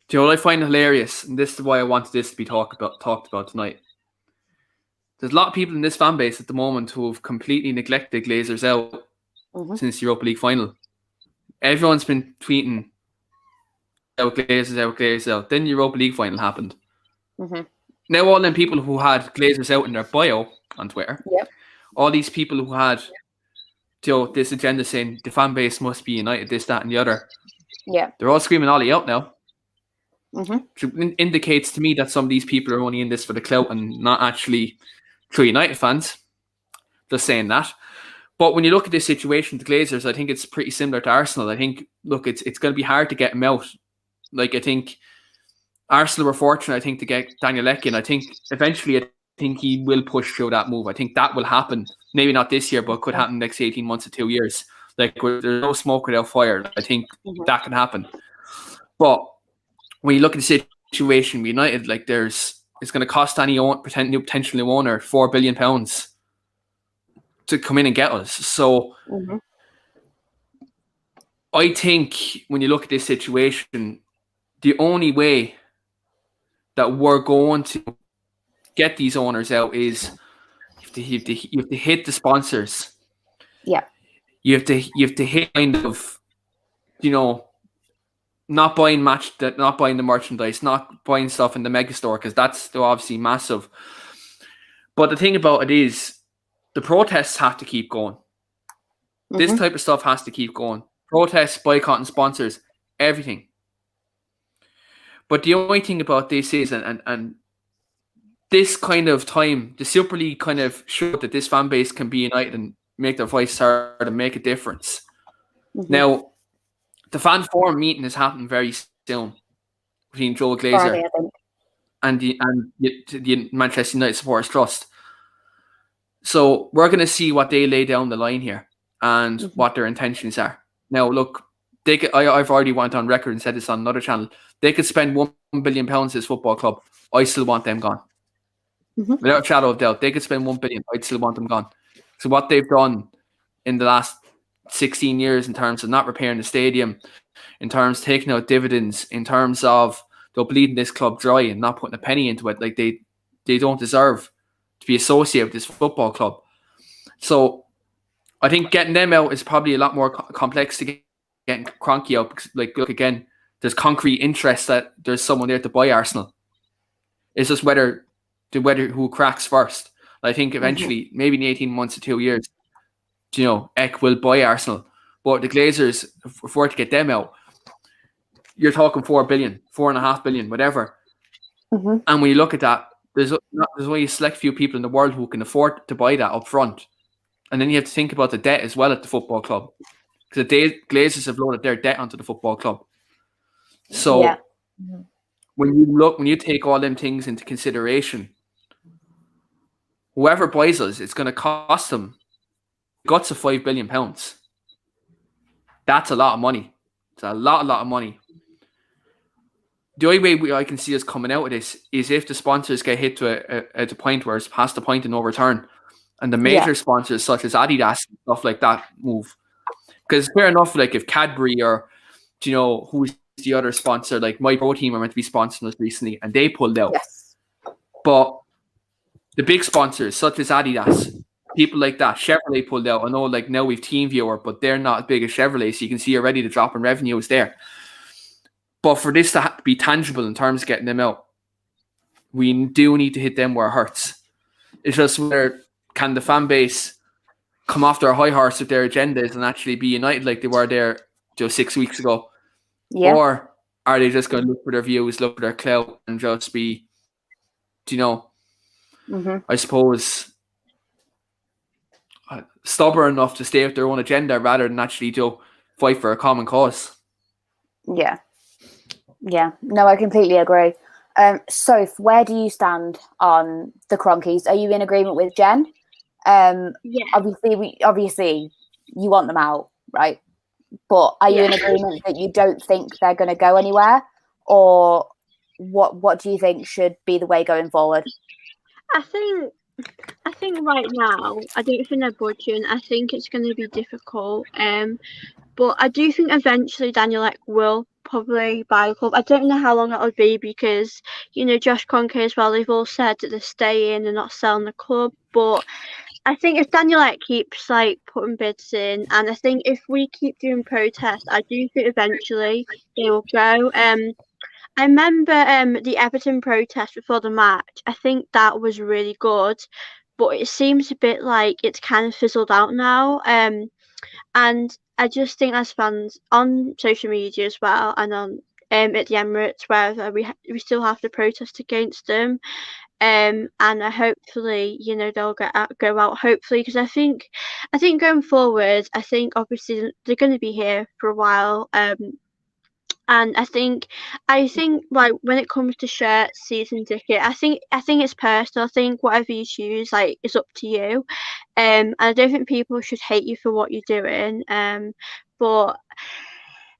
Do you know what I find hilarious? And this is why I wanted this to be talked about tonight. There's a lot of people in this fan base at the moment who have completely neglected Glazers out since the Europa League final. Everyone's been tweeting out Glazers out. Then the Europa League final happened. Now all them people who had Glazers out in their bio on Twitter, all these people who had this agenda saying the fan base must be united, this, that, and the other. Yeah, they're all screaming Ollie out now. Which indicates to me that some of these people are only in this for the clout and not actually true United fans. Just saying that. But when you look at this situation, the Glazers, I think it's pretty similar to Arsenal. I think, look, it's going to be hard to get them out. Like, I think Arsenal were fortunate, I think, to get Daniel Ek in. I think eventually, I think he will push through that move. I think that will happen. Maybe not this year, but could happen next 18 months to 2 years. Like, there's no smoke without fire. I think that can happen. But when you look at the situation with United, like it's going to cost any potential new owner £4 billion to come in and get us. So I think when you look at this situation, the only way that we're going to get these owners out is you have to hit the sponsors. Yeah. You have to hit kind of, not buying the merchandise, not buying stuff in the megastore, because that's still obviously massive. But the thing about it is, the protests have to keep going. This type of stuff has to keep going. Protests, boycotting sponsors, everything. But the only thing about this is, and this kind of time, the Super League kind of showed that this fan base can be united and make their voice heard and make a difference. Now, the fan forum meeting is happening very soon between Joel Glazer and the Manchester United Supporters Trust. So we're going to see what they lay down the line here and what their intentions are. Now, look, I've already went on record and said this on another channel. They could spend £1 billion this football club. I still want them gone. Without a shadow of doubt, they could spend £1 billion. I'd still want them gone. So what they've done in the last 16 years in terms of not repairing the stadium, in terms of taking out dividends, in terms of they're bleeding this club dry and not putting a penny into it, like they don't deserve to be associated with this football club. So I think getting them out is probably a lot more complex to getting Kroenke out, because, like, look, again, there's concrete interest that there's someone there to buy Arsenal. It's just whether who cracks first. I think eventually, maybe in 18 months to 2 years, Ek will buy Arsenal. But the Glazers, if we're to get them out, you're talking 4 billion, 4.5 billion, whatever. And when you look at that, there's only a select few people in the world who can afford to buy that up front. And then you have to think about the debt as well at the football club, because the Glazers have loaded their debt onto the football club. So when you take all them things into consideration, whoever buys us, it's going to cost them guts of £5 billion. That's a lot of money. It's a lot of money. The only way I can see us coming out of this is if the sponsors get hit to a point where it's past the point of no return, and the major sponsors such as Adidas and stuff like that move. Because fair enough, like if Cadbury or who's the other sponsor, like My Protein were meant to be sponsoring us recently, and they pulled out. Yes. But the big sponsors, such as Adidas, people like that, Chevrolet pulled out. I know, like now we've TeamViewer, but they're not as big as Chevrolet, so you can see already the drop in revenue is there. But for this to be tangible in terms of getting them out, we do need to hit them where it hurts. It's just where can the fan base come off their high horse with their agendas and actually be united like they were there just 6 weeks ago? Yeah. Or are they just going to look for their views, look for their clout, and just be, I suppose, stubborn enough to stay with their own agenda rather than actually fight for a common cause? Yeah. No, I completely agree. Soph, where do you stand on the Cronkies? Are you in agreement with Jen? Yeah. Obviously, you want them out, right? But are you in agreement that you don't think they're going to go anywhere, or what do you think should be the way going forward? I think right now, I don't think they're budging. I think it's going to be difficult. But I do think eventually Daniel Ek will probably buy the club. I don't know how long that'll be because, Josh Kroenke as well, they've all said that they're staying, they're not selling the club. But I think if Daniel Ek keeps putting bids in, and I think if we keep doing protests, I do think eventually they will go. I remember the Everton protest before the match. I think that was really good, but it seems a bit like it's kind of fizzled out now. And I just think as fans on social media as well, and on at the Emirates, wherever we still have to protest against them. And hopefully, they'll go out. Hopefully, because I think going forward, I think obviously they're going to be here for a while. And I think when it comes to shirts, season ticket, I think it's personal. I think whatever you choose, is up to you. And I don't think people should hate you for what you're doing. But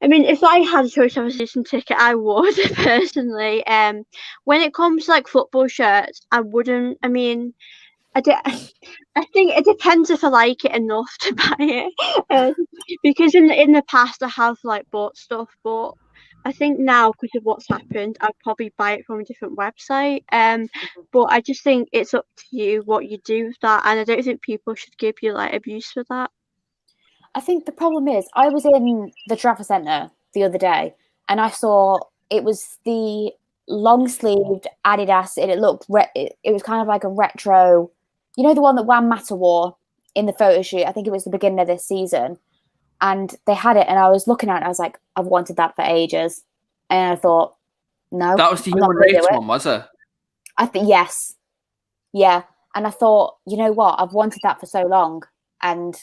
I mean, if I had a choice to have a season ticket, I would personally. When it comes to football shirts, I wouldn't. I mean, I think it depends if I like it enough to buy it. Because in the past I have bought stuff, but I think now because of what's happened, I'd probably buy it from a different website. But I just think it's up to you what you do with that, and I don't think people should give you abuse for that. I think the problem is I was in the Trafford Centre the other day and I saw it was the long-sleeved Adidas and it looked it was kind of like a retro, the one that Juan Mata wore in the photo shoot. I think it was the beginning of this season, and they had it and I was looking at it and I was like, I've wanted that for ages, and I thought, no, that was the human rights one, was it? I think yes, yeah. And I thought, you know what, I've wanted that for so long, and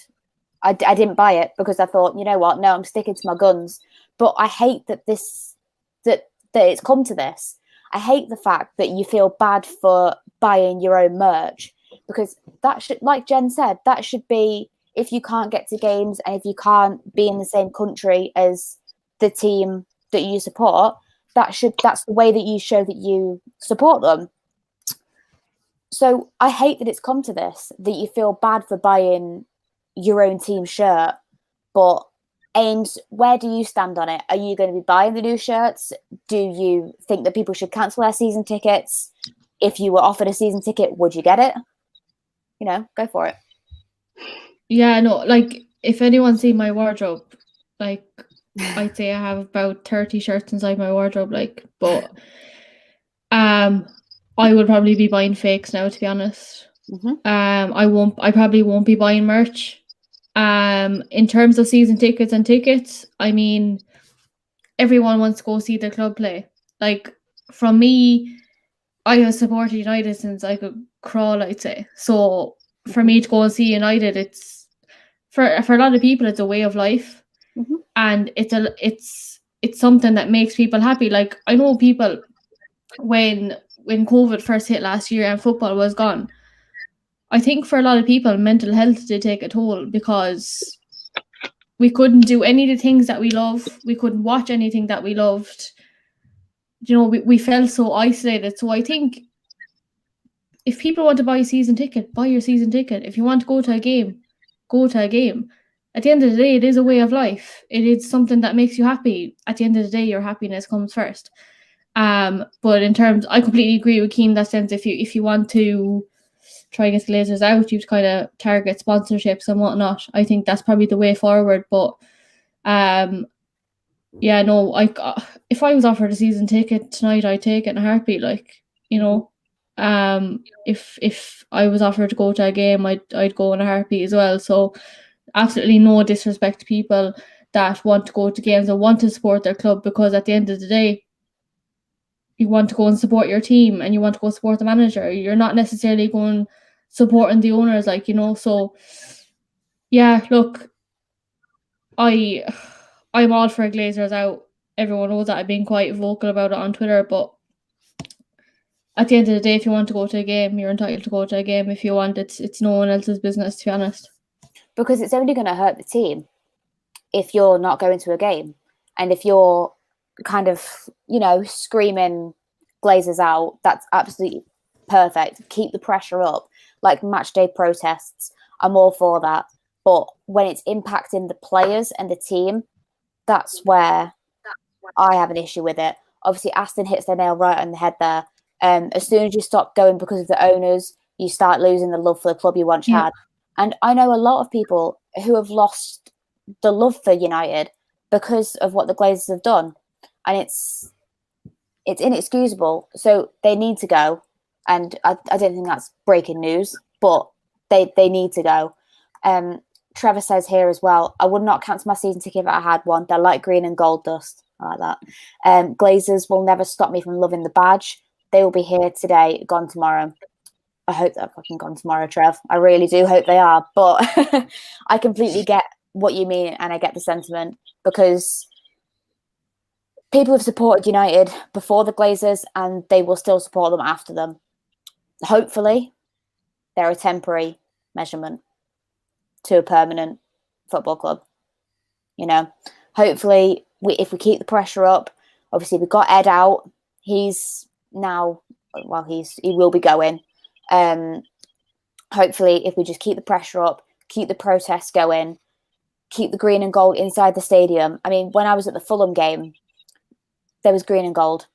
I didn't buy it because I thought, you know what, no, I'm sticking to my guns. But I hate that that it's come to this. I hate the fact that you feel bad for buying your own merch, because that should, like Jen said, that should be, if you can't get to games and if you can't be in the same country as the team that you support, that's the way that you show that you support them. So I hate that it's come to this, that you feel bad for buying your own team shirt. But Ames, where do you stand on it? Are you going to be buying the new shirts? Do you think that people should cancel their season tickets? If you were offered a season ticket, would you get it? Go for it. Yeah, no, if anyone's seen my wardrobe, I'd say I have about 30 shirts inside my wardrobe, but I would probably be buying fakes now, to be honest. I probably won't be buying merch. In terms of season tickets and tickets, I mean, everyone wants to go see the club play. From me, I have supported United since I could crawl, I'd say. So for me to go and see United, it's for a lot of people, it's a way of life, and it's something that makes people happy. I know people when COVID first hit last year and football was gone, I think for a lot of people, mental health did take a toll because we couldn't do any of the things that we love. We couldn't watch anything that we loved. We felt so isolated. So I think if people want to buy a season ticket, buy your season ticket. If you want to go to a game, go to a game. at the end of the day, it is a way of life. It is something that makes you happy. At the end of the day, your happiness comes first. But in terms, I completely agree with Keane in that sense. If you want to try and get the Glazers out, you have to kind of target sponsorships and whatnot. I think that's probably the way forward. But yeah, no, if I was offered a season ticket tonight, I'd take it in a heartbeat. Like, you know, if I was offered to go to a game, I'd go in a heartbeat as well. So absolutely no disrespect to people that want to go to games and want to support their club, because at the end of the day, you want to go and support your team and you want to go support the manager. You're not necessarily going supporting the owners, like, you know. So yeah, look, I'm all for Glazers out. Everyone knows that. I've been quite vocal about it on Twitter, but at the end of the day, if you want to go to a game, you're entitled to go to a game. If you want, it's no one else's business, to be honest. Because it's only going to hurt the team if you're not going to a game. And if you're kind of, you know, screaming Glazers out, that's absolutely perfect. Keep the pressure up. Like match day protests, I'm all for that. But when it's impacting the players and the team, that's where I have an issue with it. Obviously, Aston hits the nail right on the head there. As soon as you stop going because of the owners, you start losing the love for the club you once had. And I know a lot of people who have lost the love for United because of what the Glazers have done. And it's inexcusable. So they need to go. And I don't think that's breaking news, but they need to go. Trevor says here as well, I would not cancel my season ticket if I had one. They're light green and gold dust. I like that. Glazers will never stop me from loving the badge. They will be here today, gone tomorrow. I hope they're fucking gone tomorrow, Trev. I really do hope they are. But I completely get what you mean and I get the sentiment, because people have supported United before the Glazers and they will still support them after them. Hopefully, they're a temporary measurement to a permanent football club. You know, hopefully, if we keep the pressure up, obviously we've got Ed out. He's now, well, he will be going. Hopefully, if we just keep the pressure up, keep the protests going, keep the green and gold inside the stadium. I mean, when I was at the Fulham game, there was green and gold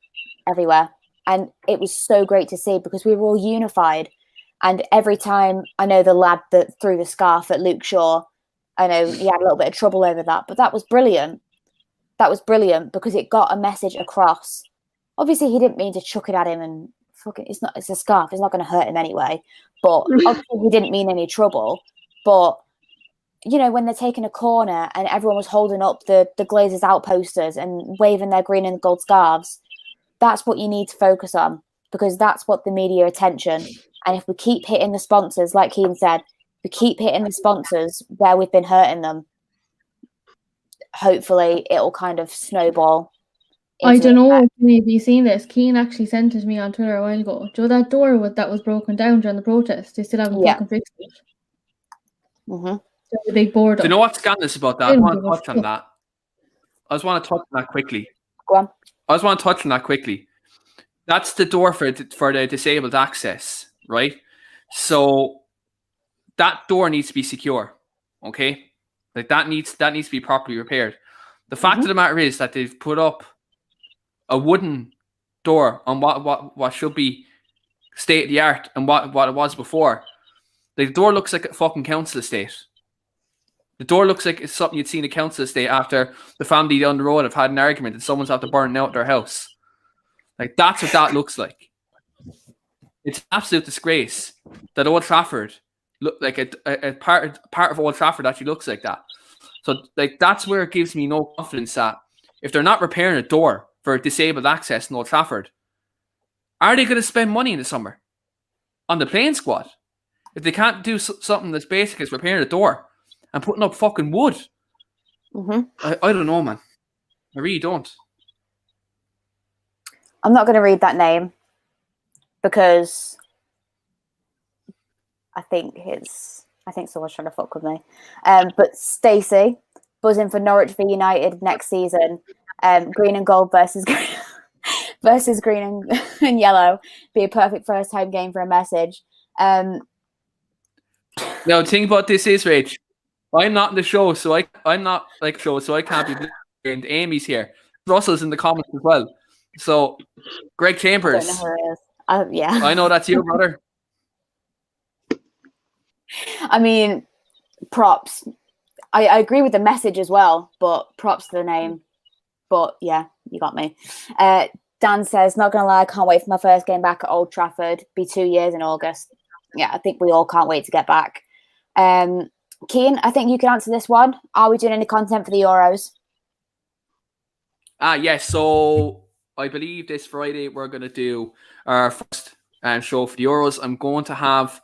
everywhere. And it was so great to see because we were all unified. And every time, I know the lad that threw the scarf at Luke Shaw, I know he had a little bit of trouble over that, but that was brilliant. That was brilliant because it got a message across. Obviously, he didn't mean to chuck it at him and fucking, it's a scarf. It's not going to hurt him anyway. But obviously, he didn't mean any trouble. But, you know, when they're taking a corner and everyone was holding up the Glazers out posters and waving their green and gold scarves, that's what you need to focus on, because that's what the media attention. And if we keep hitting the sponsors, like Keane said, if we keep hitting the sponsors where we've been hurting them, hopefully it'll kind of snowball. I don't know if you've seen this. Keane actually sent it to me on Twitter a while ago. Do you know that door that was broken down during the protest? They still haven't fucking fixed it. Mm-hmm. The big board. Do you know what's scandalous about that? I want to touch on that. I just want to touch on that quickly. Go on. I just want to touch on that quickly. That's the door for the disabled access, right? So that door needs to be secure, okay? Like that needs to be properly repaired. The fact of the matter is that they've put up a wooden door on what should be state of the art and what it was before. Like, the door looks like a fucking council estate. The door looks like it's something you'd see in a council estate after the family down the road have had an argument and someone's after burning out their house. Like, that's what that looks like. It's an absolute disgrace that Old Trafford look like a part of Old Trafford actually looks like that. So, like, that's where it gives me no confidence that if they're not repairing a door for disabled access in Old Trafford, are they going to spend money in the summer on the playing squad if they can't do something that's basic as repairing a door and putting up fucking wood? I don't know, man. I really don't. I'm not going to read that name because I think someone's trying to fuck with me. But Stacey, buzzing for Norwich v United next season. Green and gold versus green and yellow. Be a perfect first home game for a message. Now, the thing about this is, Rach, I'm not in the show, so I'm not like show, so I can't be blamed. Amy's here. Russell's in the comments as well. So Greg I Chambers. don't know who it is. Yeah. I know that's you, brother. I mean, props. I agree with the message as well, but props to the name. But yeah, you got me. Dan says, not going to lie, I can't wait for my first game back at Old Trafford. Be 2 years in August. Yeah, I think we all can't wait to get back. Keane, I think you can answer this one. Are we doing any content for the Euros? Yes. So I believe this Friday we're going to do our first show for the Euros. I'm going to have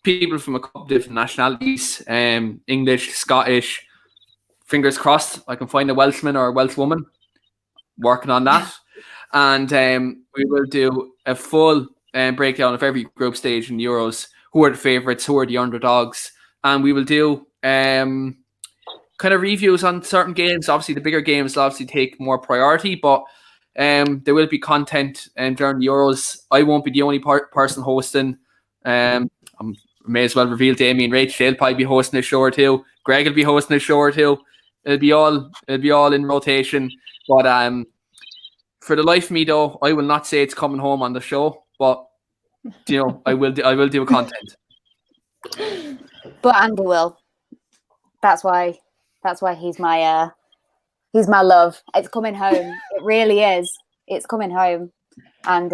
people from a couple of different nationalities, English, Scottish. Fingers crossed I can find a Welshman or a Welshwoman. Working on that. And we will do a full breakdown of every group stage in the Euros. Who are the favourites? Who are the underdogs? And we will do kind of reviews on certain games. Obviously, the bigger games will obviously take more priority, but there will be content during the Euros. I won't be the only person hosting. I may as well reveal Damien and Rach. They'll probably be hosting a show or two. Greg will be hosting a show or two. It'll be all in rotation. But for the life of me, though, I will not say it's coming home on the show. But I will do content. But Andy will. That's why he's my love. It's coming home. It really is. It's coming home. And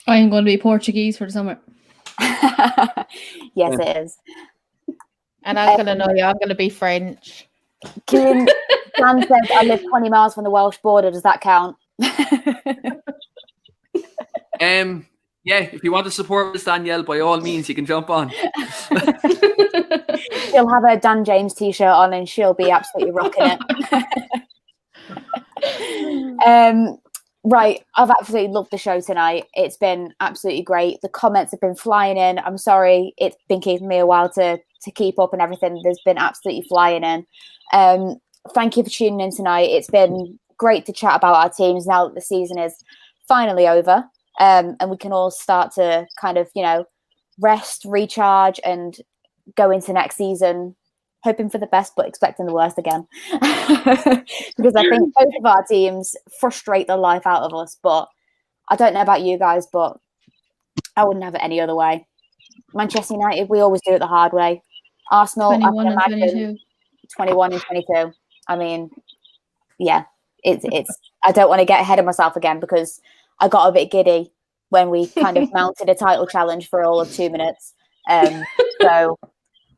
I'm going to be Portuguese for the summer. Yes, it is. And I'm going to know you. I'm going to be French. Dan says I live 20 miles from the Welsh border. Does that count? Yeah, if you want to support us, Danielle, by all means, you can jump on. She'll have her Dan James t-shirt on and she'll be absolutely rocking it. Right, I've absolutely loved the show tonight. It's been absolutely great. The comments have been flying in. I'm sorry, it's been keeping me a while to keep up and everything. There's been absolutely flying in. Thank you for tuning in tonight. It's been great to chat about our teams now that the season is finally over. And we can all start to kind of, rest, recharge, and go into next season hoping for the best but expecting the worst again. Because I think both of our teams frustrate the life out of us. But I don't know about you guys, but I wouldn't have it any other way. Manchester United, we always do it the hard way. Arsenal, 21 I can and imagine 22. 21 and 22. I mean, yeah, it's. I don't want to get ahead of myself again because I got a bit giddy when we kind of mounted a title challenge for all of 2 minutes. So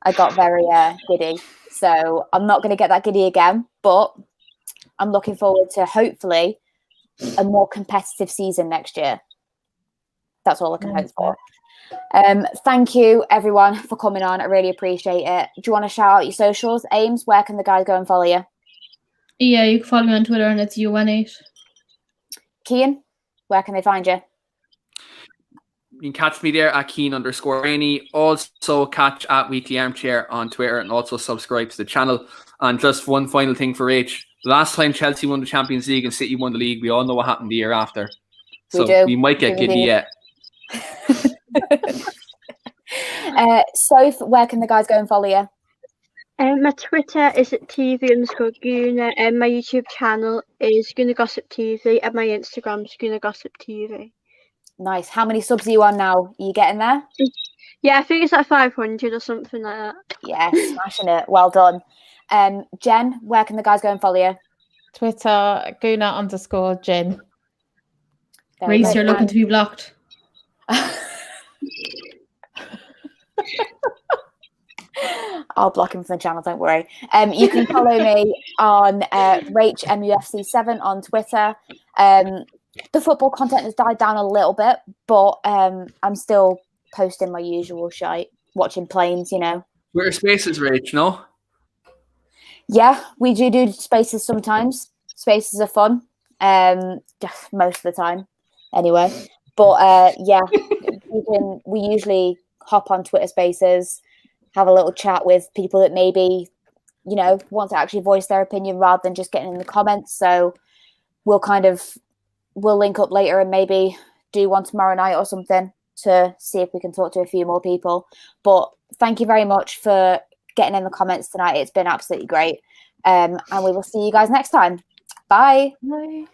I got very giddy. So I'm not going to get that giddy again, but I'm looking forward to hopefully a more competitive season next year. That's all I can hope for. Thank you everyone for coming on. I really appreciate it. Do you want to shout out your socials? Ames, where can the guys go and follow you? Yeah, you can follow me on Twitter and it's UN8. Cian, where can they find you? You can catch me there at Keen_Rainey. Also catch at Weekly Armchair on Twitter and also subscribe to the channel. And just one final thing for Rach. The last time Chelsea won the Champions League and City won the league, we all know what happened the year after. So we might get giddy yet. Soph, where can the guys go and follow you? My Twitter is at TV_Gooner and my YouTube channel is Gooner Gossip TV and my Instagram is Gooner Gossip TV. Nice. How many subs are you on now? Are you getting there? Yeah, I think it's like 500 or something like that. Yeah, smashing it. Well done. Jen, where can the guys go and follow you? Twitter, Gooner_Jen. Reese, you're looking to be blocked. I'll block him from the channel, don't worry. You can follow me on RachMUFC7 on Twitter. The football content has died down a little bit, but I'm still posting my usual shite, watching planes, We're spaces, Rach, no? Yeah, we do spaces sometimes. Spaces are fun. Most of the time, anyway. But yeah, we usually hop on Twitter Spaces, have a little chat with people that maybe, want to actually voice their opinion rather than just getting in the comments. So we'll link up later and maybe do one tomorrow night or something to see if we can talk to a few more people. But thank you very much for getting in the comments tonight. It's been absolutely great. And we will see you guys next time. Bye. Bye.